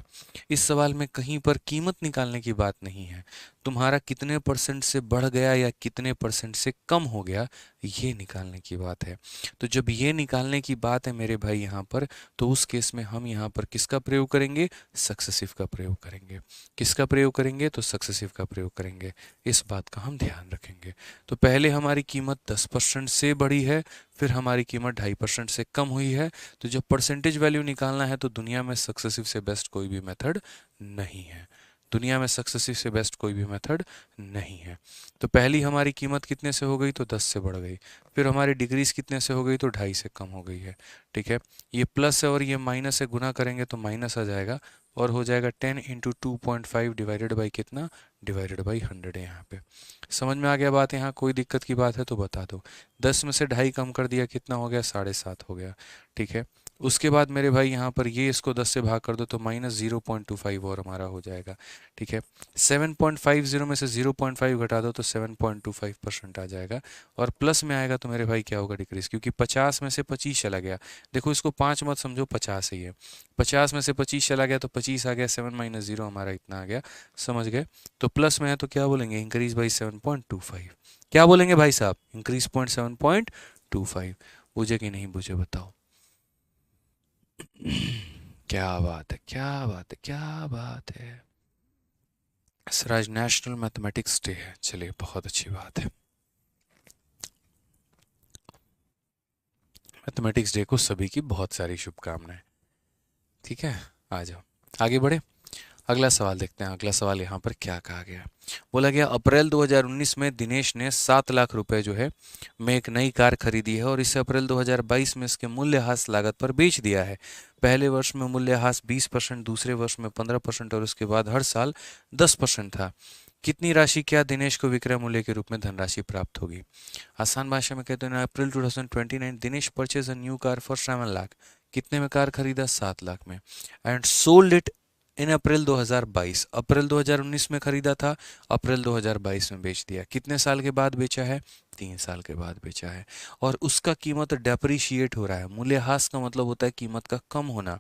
इस सवाल में कहीं पर कीमत निकालने की बात नहीं है, तुम्हारा कितने परसेंट से बढ़ गया या कितने परसेंट से कम हो गया ये निकालने की बात है। तो जब ये निकालने की बात है मेरे भाई यहाँ पर, तो उस केस में हम यहाँ पर किसका प्रयोग करेंगे, सक्सेसिव का प्रयोग करेंगे। किसका प्रयोग करेंगे, तो सक्सेसिव का प्रयोग करेंगे। इस बात का हम ध्यान रखेंगे। तो पहले हमारी कीमत 10% से बढ़ी है, फिर हमारी कीमत 2.5% से कम हुई है। तो जब परसेंटेज वैल्यू निकालना है तो दुनिया में सक्सेसिव से बेस्ट कोई भी मेथड नहीं है। दुनिया में सक्सेसिव से बेस्ट कोई भी मेथड नहीं है। तो पहली हमारी कीमत कितने से हो गई, तो 10 से बढ़ गई। फिर हमारी डिक्रीज कितने से हो गई, तो 2.5 से कम हो गई है। ठीक है, ये प्लस है और ये माइनस से गुना करेंगे तो माइनस आ जाएगा और हो जाएगा 10 इंटू 2.5 डिवाइडेड बाई कितना, डिवाइडेड बाई 100 है यहाँ पे। समझ में आ गया बात? यहाँ कोई दिक्कत की बात है तो बता दो। 10 में से 2.5 कम कर दिया, कितना हो गया, 7.5 हो गया। ठीक है, उसके बाद मेरे भाई यहाँ पर ये इसको 10 से भाग कर दो तो माइनस 0.25 और हमारा हो जाएगा। ठीक है, 7.50 में से 0.5 घटा दो तो 7.25% आ जाएगा और प्लस में आएगा तो मेरे भाई क्या होगा, डिक्रीज, क्योंकि 50 में से 25 चला गया। देखो इसको 5 मत समझो, 50 ही है। 50 में से 25 चला गया तो 25 आ गया, 7 माइनस 0 हमारा इतना आ गया। समझ गए? तो प्लस में है तो क्या बोलेंगे, इंक्रीज बाई 7.25। क्या बोलेंगे भाई साहब, इंक्रीज 7.25। बुझे कि नहीं बुझे बताओ? क्या बात है, क्या बात है, क्या बात है सर, आज नेशनल मैथमेटिक्स डे है। चलिए बहुत अच्छी बात है। मैथमेटिक्स डे को सभी की बहुत सारी शुभकामनाएं। ठीक है, आ जाओ आगे बढ़े। अगला सवाल देखते हैं। अगला सवाल यहाँ पर क्या कहा गया, बोला गया अप्रैल 2019 में दिनेश ने 7 लाख रुपए जो है में एक नई कार खरीदी है और इसे अप्रैल 2022 में इसके मूल्यह्रास लागत पर बेच दिया है। पहले वर्ष में मूल्यह्रास 20%, दूसरे वर्ष में 15% और उसके बाद हर साल 10% था। कितनी राशि क्या दिनेश को विक्रय मूल्य के रूप में धनराशि प्राप्त होगी। आसान भाषा में कहते हैं अप्रैल 2029 Dinesh purchase a new car for 7 lakh. कितने में कार खरीदा, 7 लाख में। एंड सोल्ड इट इन अप्रैल 2022। अप्रैल 2019 में खरीदा था, अप्रैल 2022 में बेच दिया। कितने साल के बाद बेचा है, 3 साल के बाद बेचा है। और उसका कीमत डेप्रिशिएट हो रहा है। मूल्यह्रास का मतलब होता है कीमत का कम होना।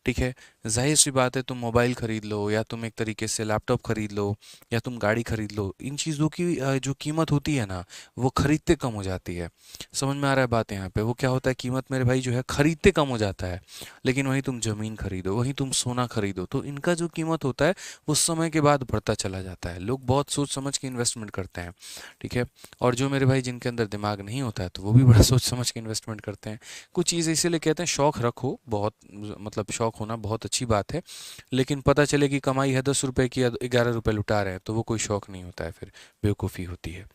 ठीक है, जाहिर सी बात है, तुम मोबाइल खरीद लो या तुम एक तरीके से लैपटॉप खरीद लो या तुम गाड़ी खरीद लो, इन चीज़ों की जो कीमत होती है ना, वो खरीदते कम हो जाती है। समझ में आ रहा है बात? यहाँ पे वो क्या होता है, कीमत मेरे भाई जो है खरीदते कम हो जाता है। लेकिन वहीं तुम ज़मीन खरीदो, वहीं तुम सोना खरीदो, तो इनका जो कीमत होता है वो समय के बाद बढ़ता चला जाता है। लोग बहुत सोच समझ के इन्वेस्टमेंट करते हैं, ठीक है। और जो मेरे भाई जिनके अंदर दिमाग नहीं होता है तो वो भी बड़ा सोच समझ के इन्वेस्टमेंट करते हैं। कुछ चीज़ इसीलिए कहते हैं शौक रखो, बहुत मतलब शौक होना बहुत अच्छी बात है, लेकिन पता चले कि कमाई है 10 रुपए की या 11 रुपए लुटा रहे हैं तो वो कोई शौक नहीं होता है, फिर बेवकूफ़ी होती है,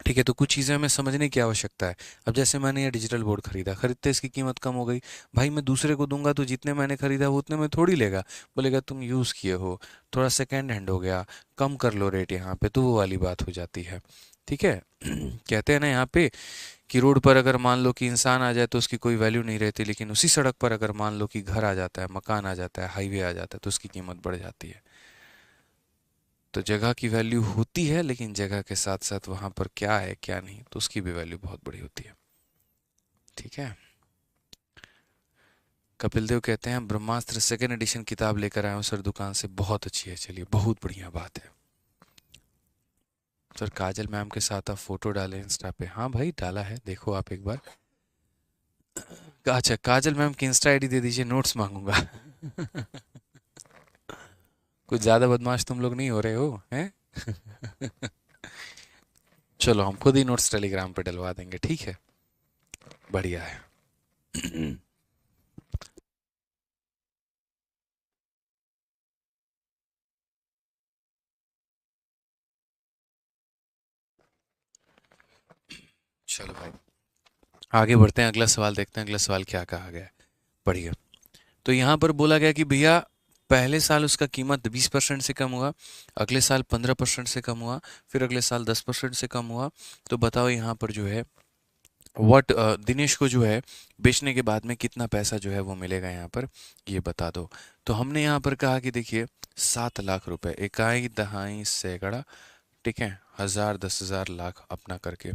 ठीक है। तो कुछ चीज़ें हमें समझने की आवश्यकता है। अब जैसे मैंने ये डिजिटल बोर्ड खरीदा, खरीदते इसकी कीमत कम हो गई, भाई मैं दूसरे को दूंगा तो जितने मैंने खरीदा वो उतने में थोड़ी लेगा, बोलेगा तुम यूज़ किए हो, थोड़ा सेकेंड हैंड हो गया, कम कर लो रेट यहाँ पे, तो वो वाली बात हो जाती है, ठीक है। कहते हैं ना यहाँ पे कि रोड पर अगर मान लो कि इंसान आ जाए तो उसकी कोई वैल्यू नहीं रहती, लेकिन उसी सड़क पर अगर मान लो कि घर आ जाता है, मकान आ जाता है, हाईवे आ जाता है, तो उसकी कीमत बढ़ जाती है। तो जगह की वैल्यू होती है, लेकिन जगह के साथ साथ वहां पर क्या है क्या नहीं, तो उसकी भी वैल्यू बहुत बड़ी होती है, ठीक है। कपिल देव कहते हैं ब्रह्मास्त्र सेकेंड एडिशन किताब लेकर आया हूँ सर दुकान से, बहुत अच्छी है, चलिए बहुत बढ़िया बात है। सर काजल मैम के साथ आप फोटो डालें इंस्टा पे, हाँ भाई डाला है, देखो आप एक बार। अच्छा काजल मैम की इंस्टा आईडी दे दीजिए, नोट्स मांगूंगा। कुछ ज्यादा बदमाश तुम लोग नहीं हो रहे हो हैं? चलो हम खुद ही नोट्स टेलीग्राम पे डलवा देंगे, ठीक है, बढ़िया है। चलो भाई आगे बढ़ते हैं, अगला सवाल देखते हैं, अगला सवाल क्या कहा गया है, पढ़िए। तो यहाँ पर बोला गया कि भैया पहले साल उसका कीमत 20% से कम हुआ, अगले साल 15% से कम हुआ, फिर अगले साल 10% से कम हुआ। तो बताओ यहाँ पर जो है व्हाट दिनेश को जो है बेचने के बाद में कितना पैसा जो है वो मिलेगा यहाँ पर, ये बता दो। तो हमने यहाँ पर कहा कि देखिए 7 लाख रुपए, इकाई दहाई सैकड़ा, ठीक है, हजार 10,000 लाख अपना करके,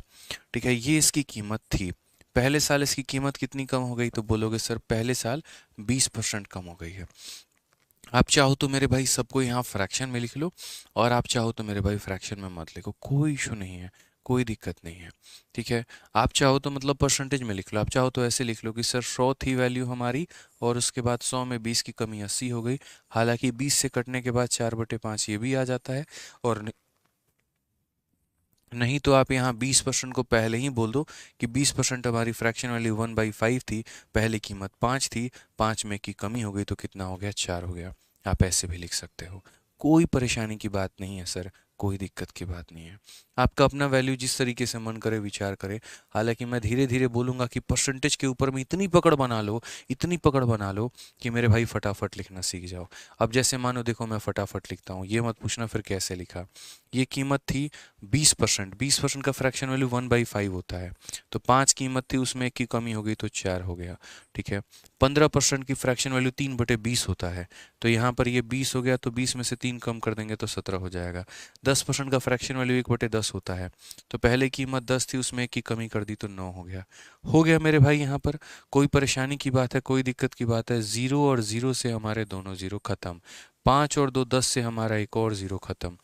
ठीक है, ये इसकी कीमत थी। पहले साल इसकी कीमत कितनी कम हो गई, तो बोलोगे सर पहले साल 20% कम हो गई है। आप चाहो तो मेरे भाई सबको यहाँ फ्रैक्शन में लिख लो, और आप चाहो तो मेरे भाई फ्रैक्शन में मत लिखो, कोई इशू नहीं है, कोई दिक्कत नहीं है, ठीक है। आप चाहो तो मतलब परसेंटेज में लिख लो, आप चाहो तो ऐसे लिख लो कि सर 100 थी वैल्यू हमारी, और उसके बाद 100 में 20 की कमी 80 हो गई। हालांकि 20 से कटने के बाद 4/5 ये भी आ जाता है, और नहीं तो आप यहाँ 20% को पहले ही बोल दो कि 20% हमारी फ्रैक्शन वैल्यू 1/5 थी, पहले कीमत 5 थी, 5 में की कमी हो गई तो कितना हो गया, 4 हो गया। आप ऐसे भी लिख सकते हो, कोई परेशानी की बात नहीं है सर, कोई दिक्कत की बात नहीं है। आपका अपना वैल्यू जिस तरीके से मन करे विचार करे। हालांकि मैं धीरे धीरे बोलूंगा कि परसेंटेज के ऊपर में इतनी पकड़ बना लो, इतनी पकड़ बना लो कि मेरे भाई फटाफट लिखना सीख जाओ। अब जैसे मानो देखो मैं फटाफट लिखता हूँ, ये मत पूछना फिर कैसे लिखा। ये कीमत थी 20%, 20% का फ्रैक्शन वैल्यू 1/5 होता है, तो 5 कीमत थी, उसमें 1 की कमी हो गई तो 4 हो गया, ठीक है। 15% की फ्रैक्शन वैल्यू 3/20 होता है, तो यहाँ पर ये 20 हो गया, तो 20 में से 3 कम कर देंगे तो 17 हो जाएगा। 10% का फ्रैक्शन वैल्यू 1/10 होता है, तो पहले कीमत 10 थी, उसमें 1 की कमी कर दी तो 9 हो गया। हो गया मेरे भाई, यहाँ पर कोई परेशानी की बात है, कोई दिक्कत की बात है? 0 और 0 से हमारे दोनों 0 खत्म, 5 और 2 10 से हमारा एक और 0 खत्म,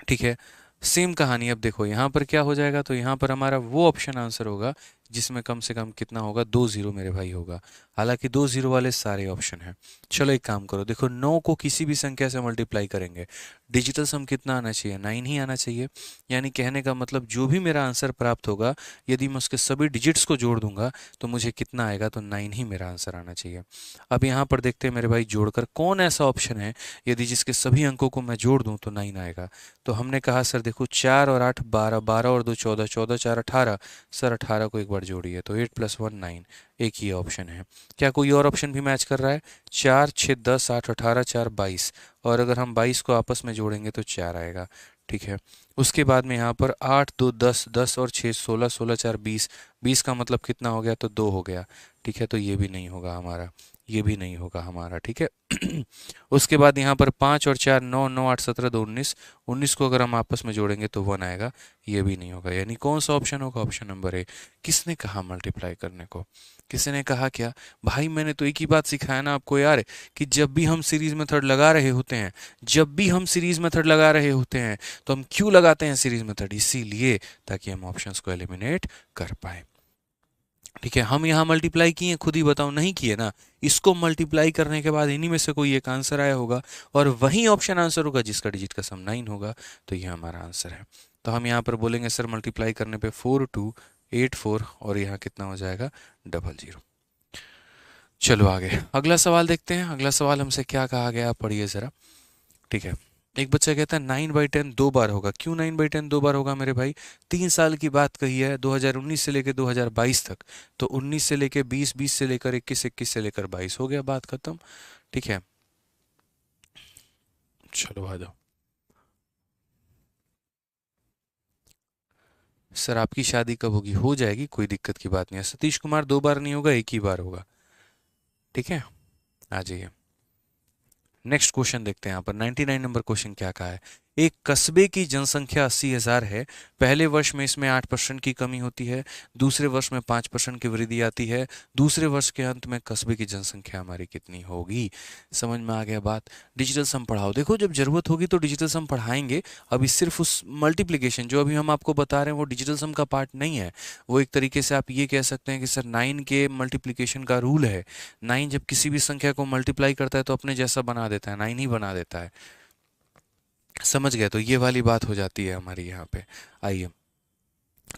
ठीक है। सेम कहानी अब देखो यहाँ पर क्या हो जाएगा, तो यहाँ पर हमारा वो ऑप्शन आंसर होगा जिसमें कम से कम कितना होगा, 2 0 मेरे भाई होगा। हालांकि 2 0 वाले सारे ऑप्शन हैं। चलो एक काम करो, देखो 9 को किसी भी संख्या से मल्टीप्लाई करेंगे, डिजिटल सम कितना आना चाहिए, 9 ही आना चाहिए। यानी कहने का मतलब जो भी मेरा आंसर प्राप्त होगा, यदि मैं उसके सभी डिजिट्स को जोड़ दूंगा तो मुझे कितना आएगा, तो 9 ही मेरा आंसर आना चाहिए। अब यहाँ पर देखते हैं मेरे भाई जोड़कर कौन ऐसा ऑप्शन है यदि जिसके सभी अंकों को मैं जोड़ दूं तो 9 आएगा। तो हमने कहा सर देखो 4 और 8 12, 12 और 2 14, 14 4 18, सर 18 को एक बार जोड़िए तो 8 + 1 9, एक ही ऑप्शन है। क्या कोई और ऑप्शन भी मैच कर रहा है? 4 6 10 8 18 4 22, और अगर हम 22 को आपस में जोड़ेंगे तो 4 आएगा, ठीक है। उसके बाद में यहाँ पर 8 2 10, 10 और 6 16, 16 4 20, 20 का मतलब कितना हो गया, तो 2 हो गया, ठीक है। तो ये भी नहीं होगा हमारा, ये भी नहीं होगा हमारा, ठीक है। उसके बाद यहाँ पर 5 और 4 9, 9 8 17 2 19, 19 को अगर हम आपस में जोड़ेंगे तो 1 आएगा, ये भी नहीं होगा। यानी कौन सा ऑप्शन होगा? Option number A. किसने कहा मल्टीप्लाई करने को? किसी ने कहा क्या? भाई मैंने तो एक ही बात सिखाया ना आपको यार, कि जब भी हम सीरीज मेथड लगा रहे होते हैं, जब भी हम सीरीज मेथड लगा रहे होते हैं, तो हम क्यों लगाते हैं सीरीज मेथड? इसीलिए ताकि हम ऑप्शंस को एलिमिनेट कर पाए। ठीक है, हम यहाँ मल्टीप्लाई किए, खुद ही बताओ, नहीं किए ना। इसको मल्टीप्लाई करने के बाद इन्हीं में से कोई एक आंसर आया होगा और वही ऑप्शन आंसर होगा जिसका डिजिट का सम 9 होगा, तो ये हमारा आंसर है। तो हम यहाँ पर बोलेंगे सर मल्टीप्लाई करने पे 4284 और यहाँ कितना हो जाएगा 00। चलो आगे अगला सवाल देखते हैं। अगला सवाल हमसे क्या कहा गया, आप पढ़िए ज़रा। ठीक है, एक बच्चा कहता है 9/10 दो बार होगा। क्यों 9/10 दो बार होगा मेरे भाई? 3 साल की बात कही है, 2019 से लेकर 2022 तक। तो 19 से लेकर 20, 20 से लेकर 21, 21 से लेकर 22, हो गया, बात खत्म। ठीक है, चलो आ जाओ। सर आपकी शादी कब होगी? हो जाएगी, कोई दिक्कत की बात नहीं है। सतीश कुमार दो बार नहीं होगा, एक ही बार होगा। ठीक है, आ जाइए। नेक्स्ट क्वेश्चन देखते हैं। यहाँ पर 99 नंबर क्वेश्चन क्या कहा है। एक कस्बे की जनसंख्या 80,000 है। पहले वर्ष में इसमें 8% की कमी होती है, दूसरे वर्ष में 5% की वृद्धि आती है, दूसरे वर्ष के अंत में कस्बे की जनसंख्या हमारी कितनी होगी? समझ में आ गया बात? डिजिटल सम पढ़ाओ। देखो जब जरूरत होगी तो डिजिटल सम पढ़ाएंगे। अभी सिर्फ उस मल्टीप्लिकेशन जो अभी हम आपको बता रहे हैं वो डिजिटल सम का पार्ट नहीं है। वो एक तरीके से आप ये कह सकते हैं कि सर 9 के मल्टीप्लिकेशन का रूल है। 9 जब किसी भी संख्या को मल्टीप्लाई करता है तो अपने जैसा बना देता है, 9 ही बना देता है। समझ गए? तो ये वाली बात हो जाती है हमारी यहाँ पे। आइए,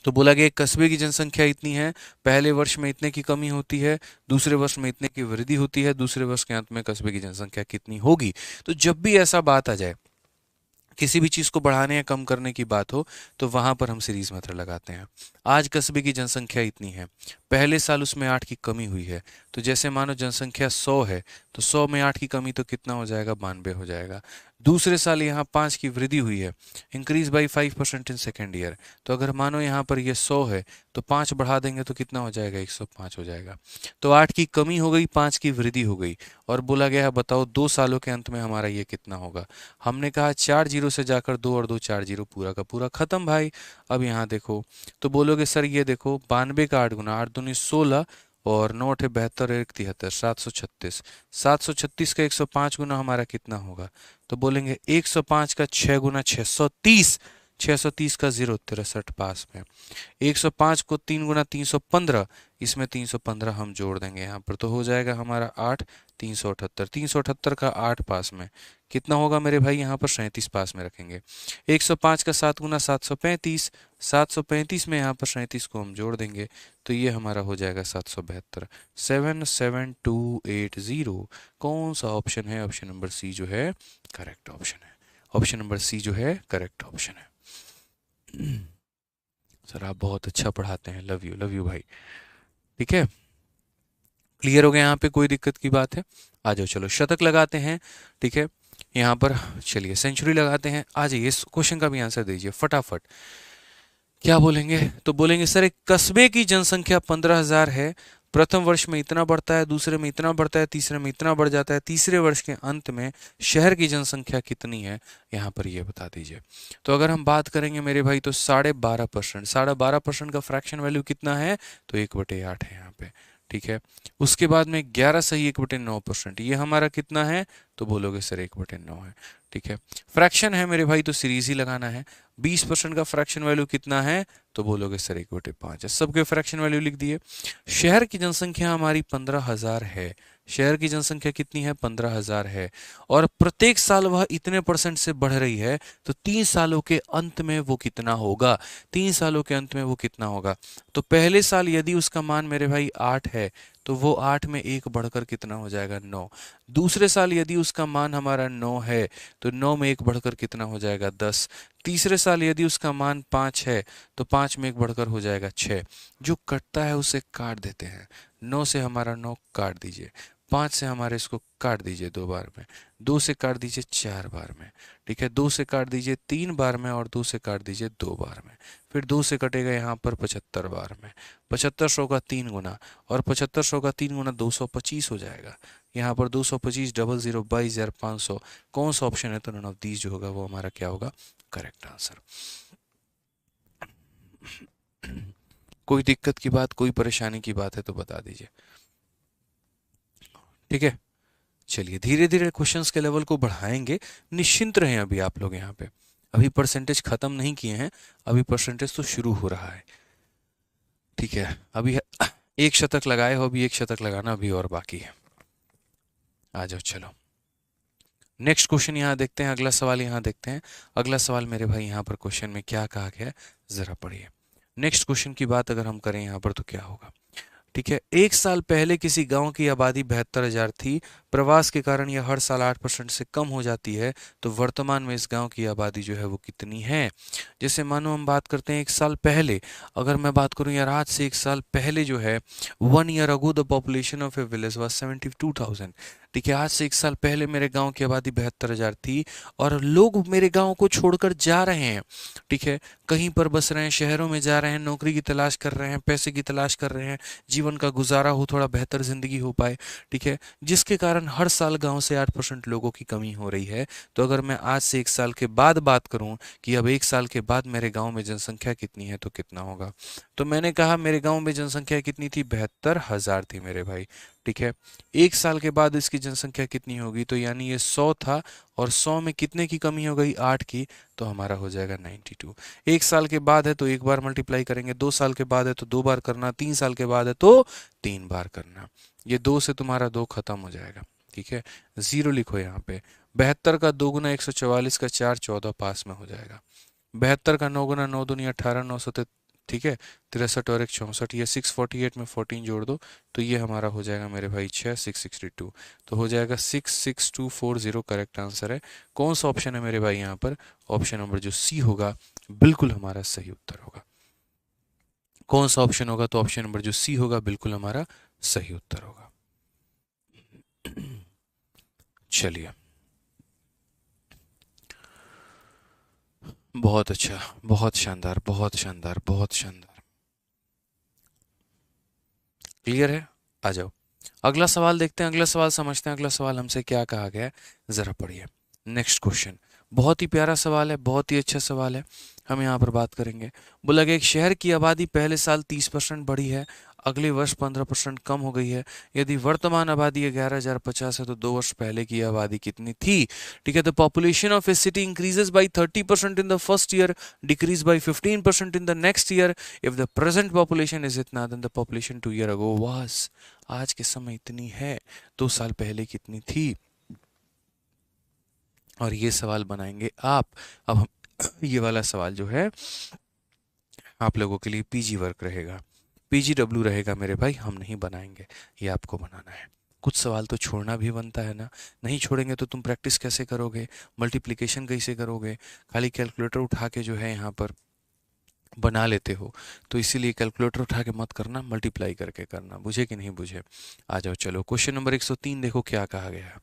तो बोला गया एक कस्बे की जनसंख्या इतनी है, पहले वर्ष में इतने की कमी होती है, दूसरे वर्ष में इतने की वृद्धि होती है, दूसरे वर्ष के अंत में कस्बे की जनसंख्या कितनी होगी। तो जब भी ऐसा बात आ जाए, किसी भी चीज़ को बढ़ाने या कम करने की बात हो, तो वहां पर हम सीरीज मेथड लगाते हैं। आज कस्बे की जनसंख्या इतनी है, पहले साल उसमें 8 की कमी हुई है, तो जैसे मानो जनसंख्या 100 है, तो 100 में 8 की कमी तो कितना हो जाएगा? 92 हो जाएगा। दूसरे साल यहाँ 5 की वृद्धि हुई है, increase by 5% in second year, तो अगर मानो यहाँ पर ये 100 है तो 5 बढ़ा देंगे तो कितना हो जाएगा? 105 हो जाएगा। तो 8 की कमी हो गई, 5 की वृद्धि हो गई, और बोला गया है बताओ 2 सालों के अंत में हमारा ये कितना होगा? हमने कहा 4 जीरो से जाकर 2 और 2 4 जीरो, पूरा का पूरा खत्म भाई। अब यहाँ देखो, तो बोलोगे सर ये देखो 92 का 8 गुना, 8 दूनी 16 और 9 है 72, 1 73, 736। 736 का 105 गुना हमारा कितना होगा? तो बोलेंगे 105 का 6 गुना 630, 630 का 063 पास में। 105 को 3 गुना 315, इसमें 315 हम जोड़ देंगे यहाँ पर, तो हो जाएगा हमारा 8, 378, 378 का 8 पास में कितना होगा मेरे भाई? यहाँ पर 37 पास में रखेंगे। 105 का 7 गुना 735, 735 में यहाँ पर 37 को हम जोड़ देंगे, तो ये हमारा हो जाएगा 772, 77280। कौन सा ऑप्शन है? ऑप्शन नंबर सी जो है करेक्ट ऑप्शन है। ऑप्शन नंबर सी जो है करेक्ट ऑप्शन है। सर आप बहुत अच्छा पढ़ाते हैं, लव यू भाई। ठीक है, क्लियर हो गया यहाँ पे? कोई दिक्कत की बात है? आ जाओ, चलो शतक लगाते हैं। ठीक है, यहाँ पर चलिए सेंचुरी लगाते हैं। आ जाइए, इस क्वेश्चन का भी आंसर दीजिए फटाफट। क्या बोलेंगे? तो बोलेंगे सर एक कस्बे की जनसंख्या 15,000 है, प्रथम वर्ष में इतना बढ़ता है, दूसरे में इतना बढ़ता है, तीसरे में इतना बढ़ जाता है, तीसरे वर्ष के अंत में शहर की जनसंख्या कितनी है? यहाँ पर ये बता दीजिए। तो अगर हम बात करेंगे मेरे भाई तो 12.5%, 12.5% का फ्रैक्शन वैल्यू कितना है? तो 1/8 है यहाँ पे। ठीक है, उसके बाद में 11 सही 1/9%, ये हमारा कितना है? तो बोलोगे सर 1/9 है। ठीक है, फ्रैक्शन है मेरे भाई तो सीरीज ही लगाना है। 20% का फ्रैक्शन वैल्यू कितना है? तो बोलोगे सर 1/5 है। सबके फ्रैक्शन वैल्यू लिख दिए। शहर की जनसंख्या हमारी 15,000 है। शहर की जनसंख्या कितनी है? 15,000 है, और प्रत्येक साल वह इतने परसेंट से बढ़ रही है, तो 3 सालों के अंत में वो कितना होगा? 3 सालों के अंत में वो कितना होगा? तो पहले साल यदि उसका मान मेरे भाई 8 है, तो वो 8 में 1 बढ़कर कितना हो जाएगा? 9। दूसरे साल यदि उसका मान हमारा 9 है, तो 9 में 1 बढ़कर कितना हो जाएगा? 10। तीसरे साल यदि उसका मान 5 है, तो 5 में 1 बढ़कर हो जाएगा 6। जो कटता है उसे काट देते हैं। 9 से हमारा 9 काट दीजिए, 5 से हमारे इसको काट दीजिए 2 बार में, 2 से काट दीजिए 4 बार में। ठीक है, 2 से काट दीजिए 3 बार में, और 2 से काट दीजिए 2 बार में। फिर 2 से कटेगा यहाँ पर 75 बार में। 7500 का 3 गुना, और 7500 का 3 गुना 225 हो जाएगा। यहाँ पर 225 00 22,500। कौन सा ऑप्शन है? तो नन ऑफ दीज जो होगा वो हमारा क्या होगा? Correct answer. कोई दिक्कत की बात, कोई परेशानी की बात है तो बता दीजिए। ठीक है, चलिए धीरे धीरे क्वेश्चंस के लेवल को बढ़ाएंगे। निश्चिंत रहें अभी आप लोग यहाँ पे, अभी परसेंटेज खत्म नहीं किए हैं, अभी परसेंटेज तो शुरू हो रहा है। ठीक है, अभी एक शतक लगाए हो, अभी एक शतक लगाना अभी और बाकी है। आ जाओ चलो, नेक्स्ट क्वेश्चन यहाँ देखते हैं, अगला सवाल यहाँ देखते हैं। अगला सवाल मेरे भाई यहाँ पर क्वेश्चन में क्या कहा गया है, जरा पढ़िए। नेक्स्ट क्वेश्चन की बात अगर हम करें यहाँ पर तो क्या होगा, ठीक है। एक साल पहले किसी गांव की आबादी 72,000 थी। प्रवास के कारण यह हर साल 8% से कम हो जाती है। तो वर्तमान में इस गांव की आबादी जो है वो कितनी है। जैसे मानो हम बात करते हैं एक साल पहले, अगर मैं बात करूं यार आज से एक साल पहले जो है, 1 year ago the population of A village was 72,000। ठीक है, आज से एक साल पहले मेरे गांव की आबादी 72,000 थी और लोग मेरे गांव को छोड़कर जा रहे हैं। ठीक है, कहीं पर बस रहे हैं, शहरों में जा रहे हैं, नौकरी की तलाश कर रहे हैं, पैसे की तलाश कर रहे हैं, जीवन का गुजारा हो, थोड़ा बेहतर जिंदगी हो पाए। ठीक है, जिसके कारण हर साल गांव से 8% लोगों की कमी हो रही है। तो अगर मैं आज से एक साल के बाद बात करूं कि अब एक साल के बाद मेरे गांव में जनसंख्या कितनी है तो कितना होगा, तो मैंने कहा मेरे गांव में जनसंख्या कितनी थी, 72,000 थी मेरे भाई। ठीक है, एक साल के बाद इसकी जनसंख्या कितनी होगी, तो यानी ये 100 था और 100 में कितने की कमी हो गई, 8 की, तो हमारा हो जाएगा 92। एक साल के बाद है तो एक बार मल्टीप्लाई करेंगे, 2 साल के बाद है तो 2 बार करना, 3 साल के बाद है तो 3 बार करना। ये 2 से तुम्हारा 2 खत्म हो जाएगा। ठीक है, 0 लिखो यहाँ पे। 72 का 2 गुना 144 का 4, 14 पास में हो जाएगा। 72 का 9 गुना 9 दूनी 18, 900, ठीक है, 63 और 1 64, ये 648 में 14 जोड़ दो तो ये हमारा हो जाएगा मेरे भाई 6, 662। तो हो जाएगा 66240, करेक्ट आंसर है। कौन सा ऑप्शन है मेरे भाई यहाँ पर, ऑप्शन नंबर जो सी होगा बिल्कुल हमारा सही उत्तर होगा। कौन सा ऑप्शन होगा, तो ऑप्शन नंबर जो सी होगा बिल्कुल हमारा सही उत्तर होगा। चलिए, बहुत अच्छा, बहुत शानदार, बहुत शानदार, बहुत शानदार। क्लियर है, आ जाओ अगला सवाल देखते हैं, अगला सवाल समझते हैं, अगला सवाल हमसे क्या कहा गया है, जरा पढ़िए। नेक्स्ट क्वेश्चन बहुत ही प्यारा सवाल है, बहुत ही अच्छा सवाल है, हम यहाँ पर बात करेंगे। बोला गया एक शहर की आबादी पहले साल 30% बढ़ी है, अगले वर्ष 15% कम हो गई है। यदि वर्तमान आबादी 11,050 है तो 2 वर्ष पहले की आबादी कितनी थी। ठीक है, the population of a city increases by 30% in the first year, decrease by 15% in the next year. If the present population is इतना, then the population 2 year ago was, आज के समय इतनी है, 2 साल पहले कितनी थी। और ये सवाल बनाएंगे आप। अब हम ये वाला सवाल जो है आप लोगों के लिए पीजी वर्क रहेगा, पीजीडब्ल्यू रहेगा मेरे भाई, हम नहीं बनाएंगे, ये आपको बनाना है। कुछ सवाल तो छोड़ना भी बनता है ना, नहीं छोड़ेंगे तो तुम प्रैक्टिस कैसे करोगे, मल्टीप्लिकेशन कैसे करोगे, खाली कैलकुलेटर उठा के जो है यहाँ पर बना लेते हो। तो इसीलिए कैलकुलेटर उठा के मत करना, मल्टीप्लाई करके करना, बुझे कि नहीं बुझे। आ जाओ चलो, क्वेश्चन नंबर 103 देखो क्या कहा गया है।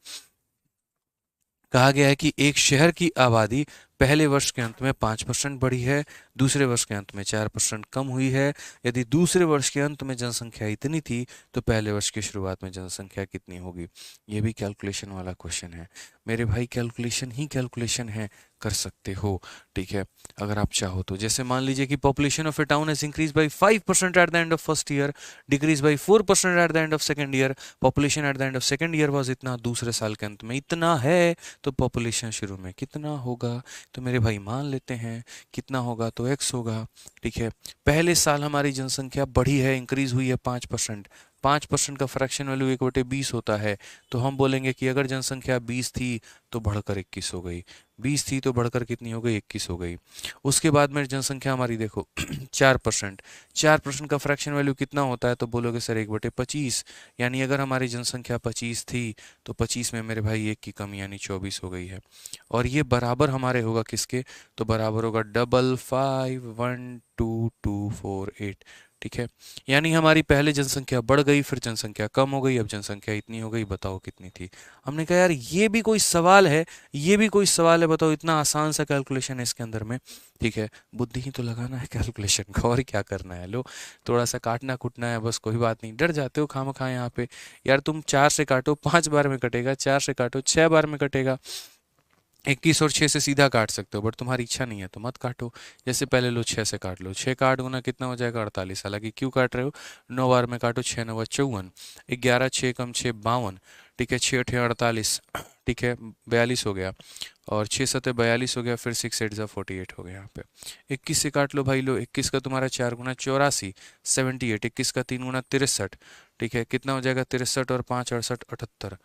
कहा गया है कि एक शहर की आबादी पहले वर्ष के अंत में 5% बढ़ी है, दूसरे वर्ष के अंत में 4% कम हुई है। यदि दूसरे वर्ष के अंत में जनसंख्या इतनी थी तो पहले वर्ष की शुरुआत में जनसंख्या कितनी होगी। ये भी कैलकुलेशन वाला क्वेश्चन है मेरे भाई, कैलकुलेशन ही कैलकुलेशन है, कर सकते हो। ठीक है, अगर आप चाहो तो, जैसे मान लीजिए कि population of A town has increase by 5% at the end of first year, decrease by 4% at the end of second year. Population at the end of second year was इतना, दूसरे साल के अंत में इतना है, तो पॉपुलेशन शुरू में कितना होगा। तो मेरे भाई मान लेते हैं कितना होगा, तो x होगा। ठीक है, पहले साल हमारी जनसंख्या बढ़ी है, इंक्रीज हुई है 5%, 5% का फ्रैक्शन वैल्यू 1/20 होता है। तो हम बोलेंगे कि अगर जनसंख्या 20 थी तो बढ़कर 21 हो गई, 20 थी तो बढ़कर कितनी हो गई, 21 हो गई। उसके बाद में जनसंख्या हमारी देखो 4%, 4% का फ्रैक्शन वैल्यू कितना होता है, तो बोलोगे सर 1/25, यानी अगर हमारी जनसंख्या 25 थी तो 25 में मेरे भाई 1 की कमी यानी 24 हो गई है। और ये बराबर हमारे होगा किसके, तो बराबर होगा 551224 8। ठीक है, यानी हमारी पहले जनसंख्या बढ़ गई, फिर जनसंख्या कम हो गई, अब जनसंख्या इतनी हो गई, बताओ कितनी थी। हमने कहा यार ये भी कोई सवाल है, ये भी कोई सवाल है, बताओ, इतना आसान सा कैलकुलेशन है इसके अंदर में। ठीक है, बुद्धि ही तो लगाना है कैलकुलेशन का, और क्या करना है, लो थोड़ा सा काटना कुटना है बस, कोई बात नहीं, डर जाते हो खामखा यहाँ पे। यार तुम 4 से काटो 5 बार में कटेगा, 4 से काटो 6 बार में कटेगा, 21 और 6 से सीधा काट सकते हो, बट तुम्हारी इच्छा नहीं है तो मत काटो। जैसे पहले लो 6 से काट लो, 6 का 8 गुना कितना हो जाएगा 48। हालांकि क्यों काट रहे हो, 9 बार में काटो, 6 9 54, 11 6 कम 6 52, ठीक है, 6 8 48, ठीक है 42 हो गया, और 6 7 42 हो गया, फिर 6 8 48 हो गया यहाँ पे। 21 से काट लो भाई, लो 21 का तुम्हारा 4 गुना 84 78, 21 का 3 गुना 63, ठीक है कितना हो जाएगा 63 और 5 68 78,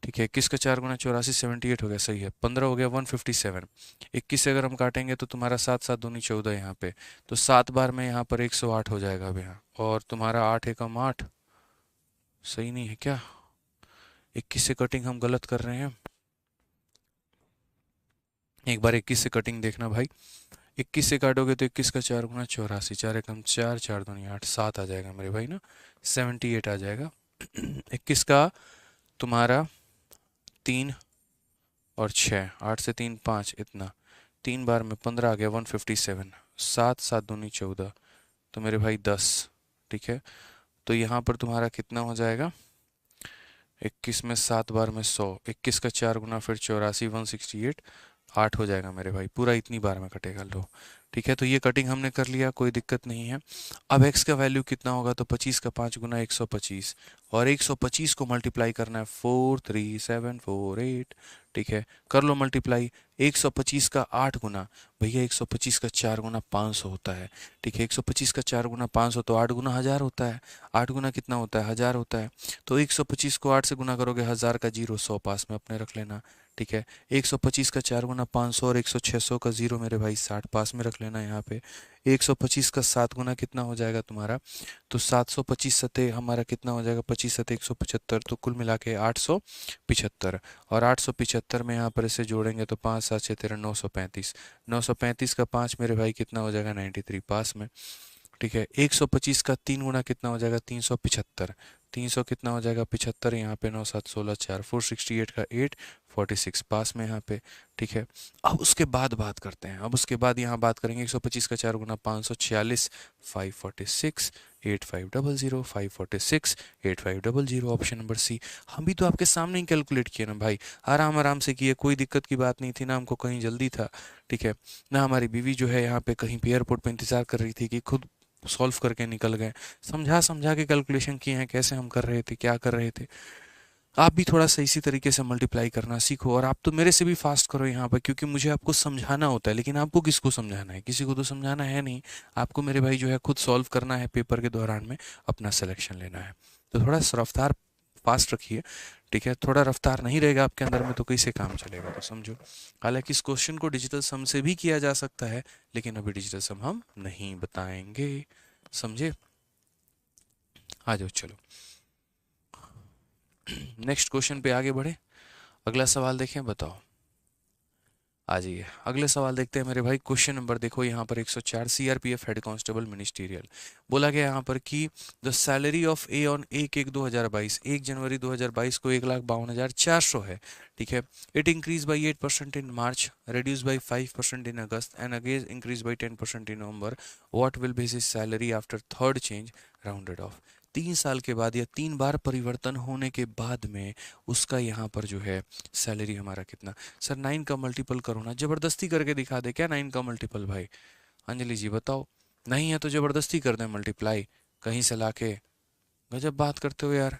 ठीक है 21 का 4 गुना 84 78 हो गया, सही है, 15 हो गया 157। 21 से अगर हम काटेंगे तो तुम्हारा 7 7 दूनी 14 यहाँ पे, तो 7 बार में यहाँ पर 108 हो जाएगा अब यहाँ, और तुम्हारा 8 एकम 8, सही नहीं है क्या? 21 से कटिंग हम गलत कर रहे हैं, एक बार 21 से कटिंग देखना भाई। 21 से काटोगे तो 21 का 4 गुना 84, 4 एकम 4, 4 दूनी 8, 7 आ जाएगा मेरे भाई ना, 78 आ जाएगा। 21 का तुम्हारा 3 और 6, 8 से 3 5, इतना 3 बार में 15 आ गया 157, 7 7 दूनी 14, तो मेरे भाई 10, ठीक है। तो यहाँ पर तुम्हारा कितना हो जाएगा, 21 में 7 बार में 100, 21 का 4 गुना फिर 84 168, 8 हो जाएगा मेरे भाई, पूरा इतनी बार में कटेगा लो, ठीक है। तो ये कटिंग हमने कर लिया, कोई दिक्कत नहीं है। अब x का वैल्यू कितना होगा, तो 25 का 5 गुना 125, और 125 को मल्टीप्लाई करना है 43748, ठीक है कर लो मल्टीप्लाई। 125 का 8 गुना, भैया 125 का 4 गुना 500 होता है, ठीक है 125 का 4 गुना 500, तो 8 गुना 1000 होता है, 8 गुना कितना होता है 1000 होता है, तो 125 को 8 से गुना करोगे, 1000 का जीरो 100 पास में अपने रख लेना, ठीक है। 125 का 4 गुना 500 और 600 का जीरो मेरे भाई 60 पास में रख लेना यहाँ पे। 125 का 7 गुना कितना हो जाएगा तुम्हारा, तो 725 सते हमारा कितना हो जाएगा, 25 सते 175, तो कुल मिला के 875, और 875 में यहाँ पर इसे जोड़ेंगे तो 5 7 6 13 935, 935 का 5 मेरे भाई कितना हो जाएगा 93 पास में, ठीक है। 125 का 3 गुना कितना हो जाएगा 375, 300 कितना हो जाएगा 75, यहाँ पे 9 7 16 4 468 का 8 46 पास में यहाँ पे, ठीक है। अब उसके बाद बात करते हैं, अब उसके बाद यहाँ बात करेंगे 125 का 4 गुना 546 546 8500 546 8500, ऑप्शन नंबर सी। हम भी तो आपके सामने ही कैलकुलेट किए ना भाई, आराम आराम से किए, कोई दिक्कत की बात नहीं थी ना, हमको कहीं जल्दी था, ठीक है ना, हमारी बीवी जो है यहाँ पे कहीं पे एयरपोर्ट पे इंतजार कर रही थी कि खुद सॉल्व करके निकल गए, समझा समझा के कैलकुलेशन किए हैं, कैसे हम कर रहे थे क्या कर रहे थे। आप भी थोड़ा सा इसी तरीके से मल्टीप्लाई करना सीखो, और आप तो मेरे से भी फास्ट करो यहाँ पर, क्योंकि मुझे आपको समझाना होता है, लेकिन आपको किसको समझाना है, किसी को तो समझाना है नहीं, आपको मेरे भाई जो है खुद सॉल्व करना है पेपर के दौरान में, अपना सिलेक्शन लेना है, तो थोड़ा रफ्तार फास्ट रखिए, ठीक है। थोड़ा रफ्तार नहीं रहेगा आपके अंदर में तो कैसे काम चलेगा, तो समझो। हालांकि इस क्वेश्चन को डिजिटल सम से भी किया जा सकता है, लेकिन अभी डिजिटल सम हम नहीं बताएंगे, समझे। आ जाओ चलो नेक्स्ट क्वेश्चन पे आगे बढ़े, अगला सवाल देखें, बताओ। आ जाइए अगले सवाल देखते हैं मेरे भाई। क्वेश्चन नंबर देखो यहाँ पर 104, सीआरपीएफ हेड कांस्टेबल मिनिस्टीरियल। बोला गया यहाँ पर कि the salary of A on 1/1/2022, 1 जनवरी 2022 को 1,52,400 है, ठीक है। It increase by 8% in March, reduced by 5% in August, and again increased by 10% in November. What will be his salary after third change rounded off? 3 साल के बाद या 3 बार परिवर्तन होने के बाद में उसका यहाँ पर जो है सैलरी हमारा कितना। सर 9 का मल्टीपल करो ना, जबरदस्ती करके दिखा दे क्या 9 का मल्टीपल भाई, अंजलि जी बताओ। नहीं है तो जबरदस्ती कर दे मल्टीप्लाई कहीं से लाके, गजब बात करते हो यार।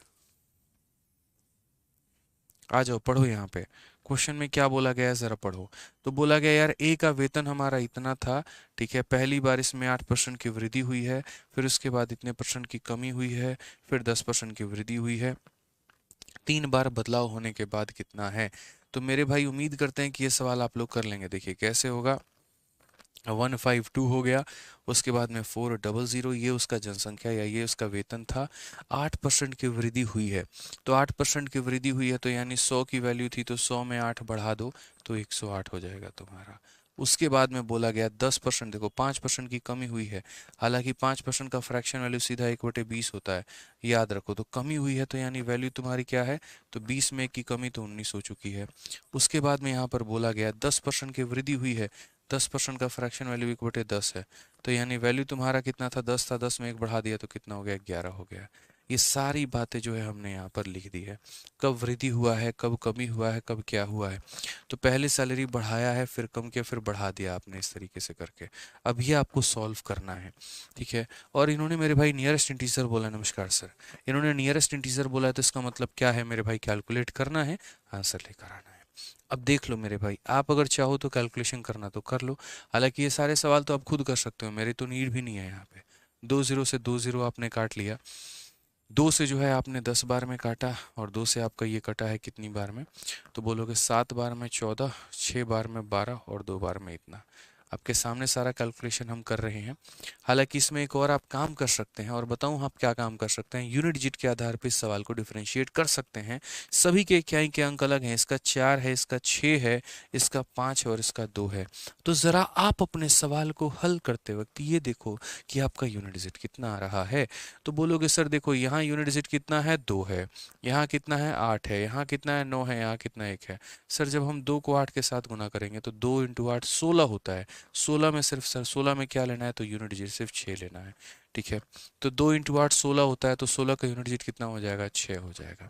आ जाओ पढ़ो यहाँ पे क्वेश्चन में क्या बोला गया है, जरा पढ़ो। तो बोला गया यार ए का वेतन हमारा इतना था, ठीक है, पहली बार इसमें 8% की वृद्धि हुई है, फिर उसके बाद इतने परसेंट की कमी हुई है, फिर 10% की वृद्धि हुई है, 3 बार बदलाव होने के बाद कितना है। तो मेरे भाई उम्मीद करते हैं कि ये सवाल आप लोग कर लेंगे। देखिए कैसे होगा, 152 हो गया, उसके बाद में 400, ये उसका जनसंख्या या ये उसका वेतन था, 8% की वृद्धि हुई है, तो 8% की वृद्धि हुई है तो यानी 100 की वैल्यू थी तो 100 में 8 बढ़ा दो तो 108 हो जाएगा तुम्हारा। उसके बाद में बोला गया 10%, देखो 5% की कमी हुई है, हालांकि 5% का फ्रैक्शन वैल्यू सीधा 1/20 होता है, याद रखो, तो कमी हुई है तो यानी वैल्यू तुम्हारी क्या है, तो 20 में 1 की कमी तो 19 हो चुकी है। उसके बाद में यहाँ पर बोला गया 10% की वृद्धि हुई है, 10% का फ्रैक्शन वैल्यू 1/10 है, तो यानी वैल्यू तुम्हारा कितना था 10 था, 10 में 1 बढ़ा दिया तो कितना हो गया 11 हो गया। ये सारी बातें जो है हमने यहाँ पर लिख दी है। कब वृद्धि हुआ है, कब कमी हुआ है, कब क्या हुआ है। तो पहले सैलरी बढ़ाया है, फिर कम किया, फिर बढ़ा दिया आपने, इस तरीके से करके अब ये आपको सॉल्व करना है। ठीक है, और इन्होंने मेरे भाई नियरेस्ट इंटीजर बोला। नमस्कार सर, इन्होंने नियरेस्ट इंटीजर बोला है, तो इसका मतलब क्या है मेरे भाई, कैलकुलेट करना है, आंसर लेकर आना है। अब देख लो मेरे भाई, आप अगर चाहो तो कैलकुलेशन करना तो कर लो। हालांकि ये सारे सवाल तो आप खुद कर सकते हो, मेरी तो नीड भी नहीं है यहाँ पे। 2 0 से 2 0 आपने काट लिया, 2 से जो है आपने 10 बार में काटा, और 2 से आपका ये कटा है कितनी बार में, तो बोलोगे 7 बार में 14, 6 बार में 12 और 2 बार में इतना। आपके सामने सारा कैलकुलेशन हम कर रहे हैं। हालांकि इसमें एक और आप काम कर सकते हैं, और बताऊं आप क्या काम कर सकते हैं। यूनिट डिजिट के आधार पर इस सवाल को डिफरेंशिएट कर सकते हैं। सभी के इक्याई के अंक अलग हैं, इसका 4 है, इसका 6 है, इसका 5 है और इसका 2 है। तो ज़रा आप अपने सवाल को हल करते वक्त ये देखो कि आपका यूनिट डिजिट कितना आ रहा है। तो बोलोगे सर देखो, यहाँ यूनिट डिजिट कितना है, 2 है, यहाँ कितना है, 8 है, यहाँ कितना है, 9 है, यहाँ कितना 1 है। सर जब हम 2 को 8 के साथ गुना करेंगे तो 2 इंटू 8 16 होता है। 16 में सिर्फ सर 16 में क्या लेना है, तो यूनिट डिजिट सिर्फ 6 लेना है। ठीक है, तो 2 इंटू 8 16 होता है, तो 16 का यूनिट डिजिट कितना हो जाएगा, 6 हो जाएगा।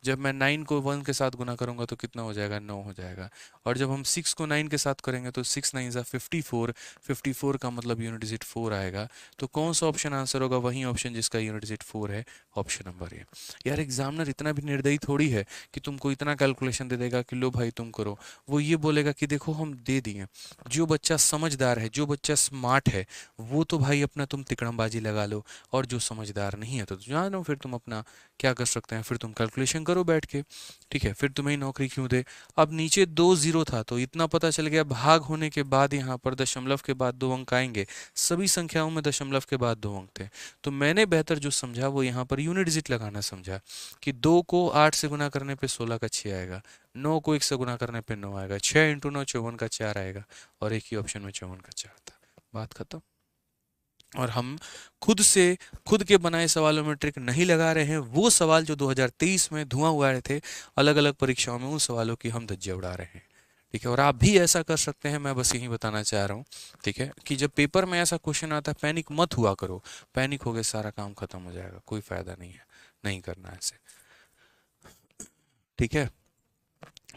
जब मैं 9 को 1 के साथ गुना करूंगा तो कितना हो जाएगा, 9 हो जाएगा। और जब हम 6 को 9 के साथ करेंगे तो 6 9 ज़ा 54, 54 का मतलब यूनिट डिजिट 4 आएगा। तो कौन सा ऑप्शन आंसर होगा, वही ऑप्शन जिसका यूनिट डिजिट 4 है, ऑप्शन नंबर ए। यार एग्जामिनर इतना भी निर्दयी थोड़ी है कि तुमको इतना कैलकुलेशन दे देगा कि लो भाई तुम करो। वो ये बोलेगा कि देखो हम दे दिए, जो बच्चा समझदार है, जो बच्चा स्मार्ट है, वो तो भाई अपना तुम तिकड़मबाजी लगा लो, और जो समझदार नहीं है तो जानो, फिर तुम अपना क्या कर सकते हैं, फिर तुम कैलकुलेशन करो बैठ के। ठीक है, फिर तुम्हें नौकरी क्यों दे। अब नीचे 2 0 था तो इतना पता चल गया, भाग होने के बाद यहाँ पर दशमलव के बाद 2 अंक आएंगे। सभी संख्याओं में दशमलव के बाद 2 अंक थे। तो मैंने बेहतर जो समझा वो यहाँ पर यूनिट डिजिट लगाना समझा, कि 2 को 8 से गुना करने पे 16 का 6 आएगा, 9 को 1 से गुना करने पे 9 आएगा, 6 इंटू 9 54 का 4 आएगा, और एक ही ऑप्शन में 54 का 4 था। बात खत्म। और हम खुद से, खुद के बनाए सवालों में ट्रिक नहीं लगा रहे हैं। वो सवाल जो 2023 में धुआं उड़ा रहे थे अलग अलग परीक्षाओं में, उन सवालों की हम धज्जियां उड़ा रहे हैं। ठीक है, और आप भी ऐसा कर सकते हैं, मैं बस यही बताना चाह रहा हूँ। ठीक है, कि जब पेपर में ऐसा क्वेश्चन आता है, पैनिक मत हुआ करो। पैनिक हो गए सारा काम खत्म हो जाएगा, कोई फायदा नहीं है, नहीं करना ऐसे। ठीक है,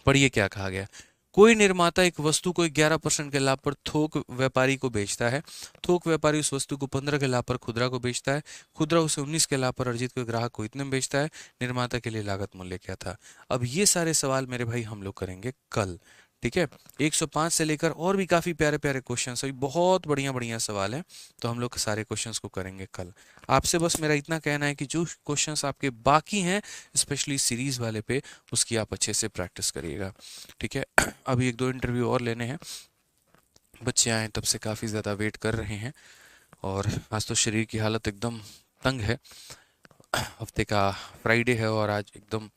पढ़िए क्या कहा गया। कोई निर्माता एक वस्तु को 11% के लाभ पर थोक व्यापारी को बेचता है। थोक व्यापारी उस वस्तु को 15 के लाभ पर खुदरा को बेचता है। खुदरा उसे 19 के लाभ पर अर्जित को ग्राहक को इतने में बेचता है। निर्माता के लिए लागत मूल्य क्या था। अब ये सारे सवाल मेरे भाई हम लोग करेंगे कल। ठीक है, 105 से लेकर और भी काफी प्यारे प्यारे क्वेश्चंस, अभी बहुत बढ़िया बढ़िया सवाल है, तो हम लोग सारे क्वेश्चंस को करेंगे कल। आपसे बस मेरा इतना कहना है कि जो क्वेश्चंस आपके बाकी हैं, स्पेशली सीरीज वाले पे, उसकी आप अच्छे से प्रैक्टिस करिएगा। ठीक है, अभी 1 2 इंटरव्यू और लेने हैं। बच्चे आए तब से काफ़ी ज़्यादा वेट कर रहे हैं, और आज तो शरीर की हालत एकदम तंग है। हफ्ते का फ्राइडे है और आज एकदम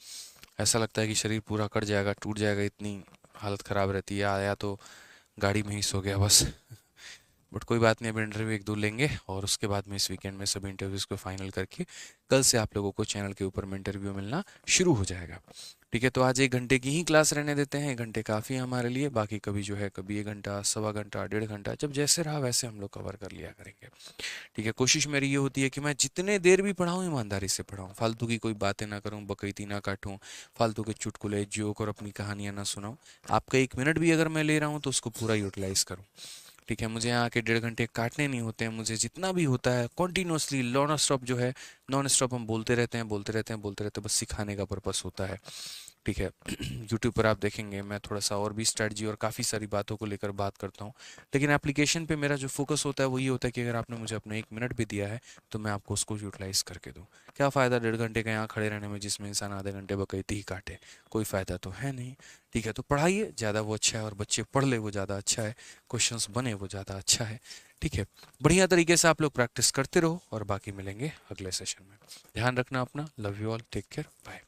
ऐसा लगता है कि शरीर पूरा कट जाएगा, टूट जाएगा, इतनी हालत ख़राब रहती है। आया तो गाड़ी में ही सो गया बस। बट कोई बात नहीं, अब इंटरव्यू 1 2 लेंगे, और उसके बाद में इस वीकेंड में सभी इंटरव्यूज़ को फाइनल करके कल से आप लोगों को चैनल के ऊपर में इंटरव्यू मिलना शुरू हो जाएगा। ठीक है, तो आज 1 घंटे की ही क्लास रहने देते हैं। 1 घंटे काफ़ी है हमारे लिए, बाकी कभी जो है कभी 1 घंटा, सवा घंटा, 1.5 घंटा, जब जैसे रहा वैसे हम लोग कवर कर लिया करेंगे। ठीक है, कोशिश मेरी ये होती है कि मैं जितने देर भी पढ़ाऊँ ईमानदारी से पढ़ाऊँ, फालतू की कोई बातें ना करूँ, बकैती ना काटूँ, फालतू के चुटकुले जोक और अपनी कहानियाँ ना सुनाऊँ। आपका 1 मिनट भी अगर मैं ले रहा हूँ तो उसको पूरा यूटिलाइज करूँ। ठीक है, मुझे यहाँ के 1.5 घंटे काटने नहीं होते हैं। मुझे जितना भी होता है कॉन्टिन्यूसली नॉन स्टॉप जो है, नॉन स्टॉप हम बोलते रहते हैं, बोलते रहते हैं, बोलते रहते हैं, बस सिखाने का पर्पस होता है। ठीक है, यूट्यूब पर आप देखेंगे मैं थोड़ा सा और भी स्ट्रेटजी और काफ़ी सारी बातों को लेकर बात करता हूँ, लेकिन एप्लीकेशन पे मेरा जो फोकस होता है वो ये होता है कि अगर आपने मुझे अपना 1 मिनट भी दिया है तो मैं आपको उसको यूटिलाइज करके दूँ। क्या फ़ायदा 1.5 घंटे का यहाँ खड़े रहने में, जिसमें इंसान आधे घंटे बकैती ही काटे, कोई फ़ायदा तो है नहीं। ठीक है, तो पढ़ाइए ज़्यादा वो अच्छा है, और बच्चे पढ़ ले वो ज़्यादा अच्छा है, क्वेश्चंस बने वो ज़्यादा अच्छा है। ठीक है, बढ़िया तरीके से आप लोग प्रैक्टिस करते रहो, और बाकी मिलेंगे अगले सेशन में। ध्यान रखना अपना। Love you all, take care, bye.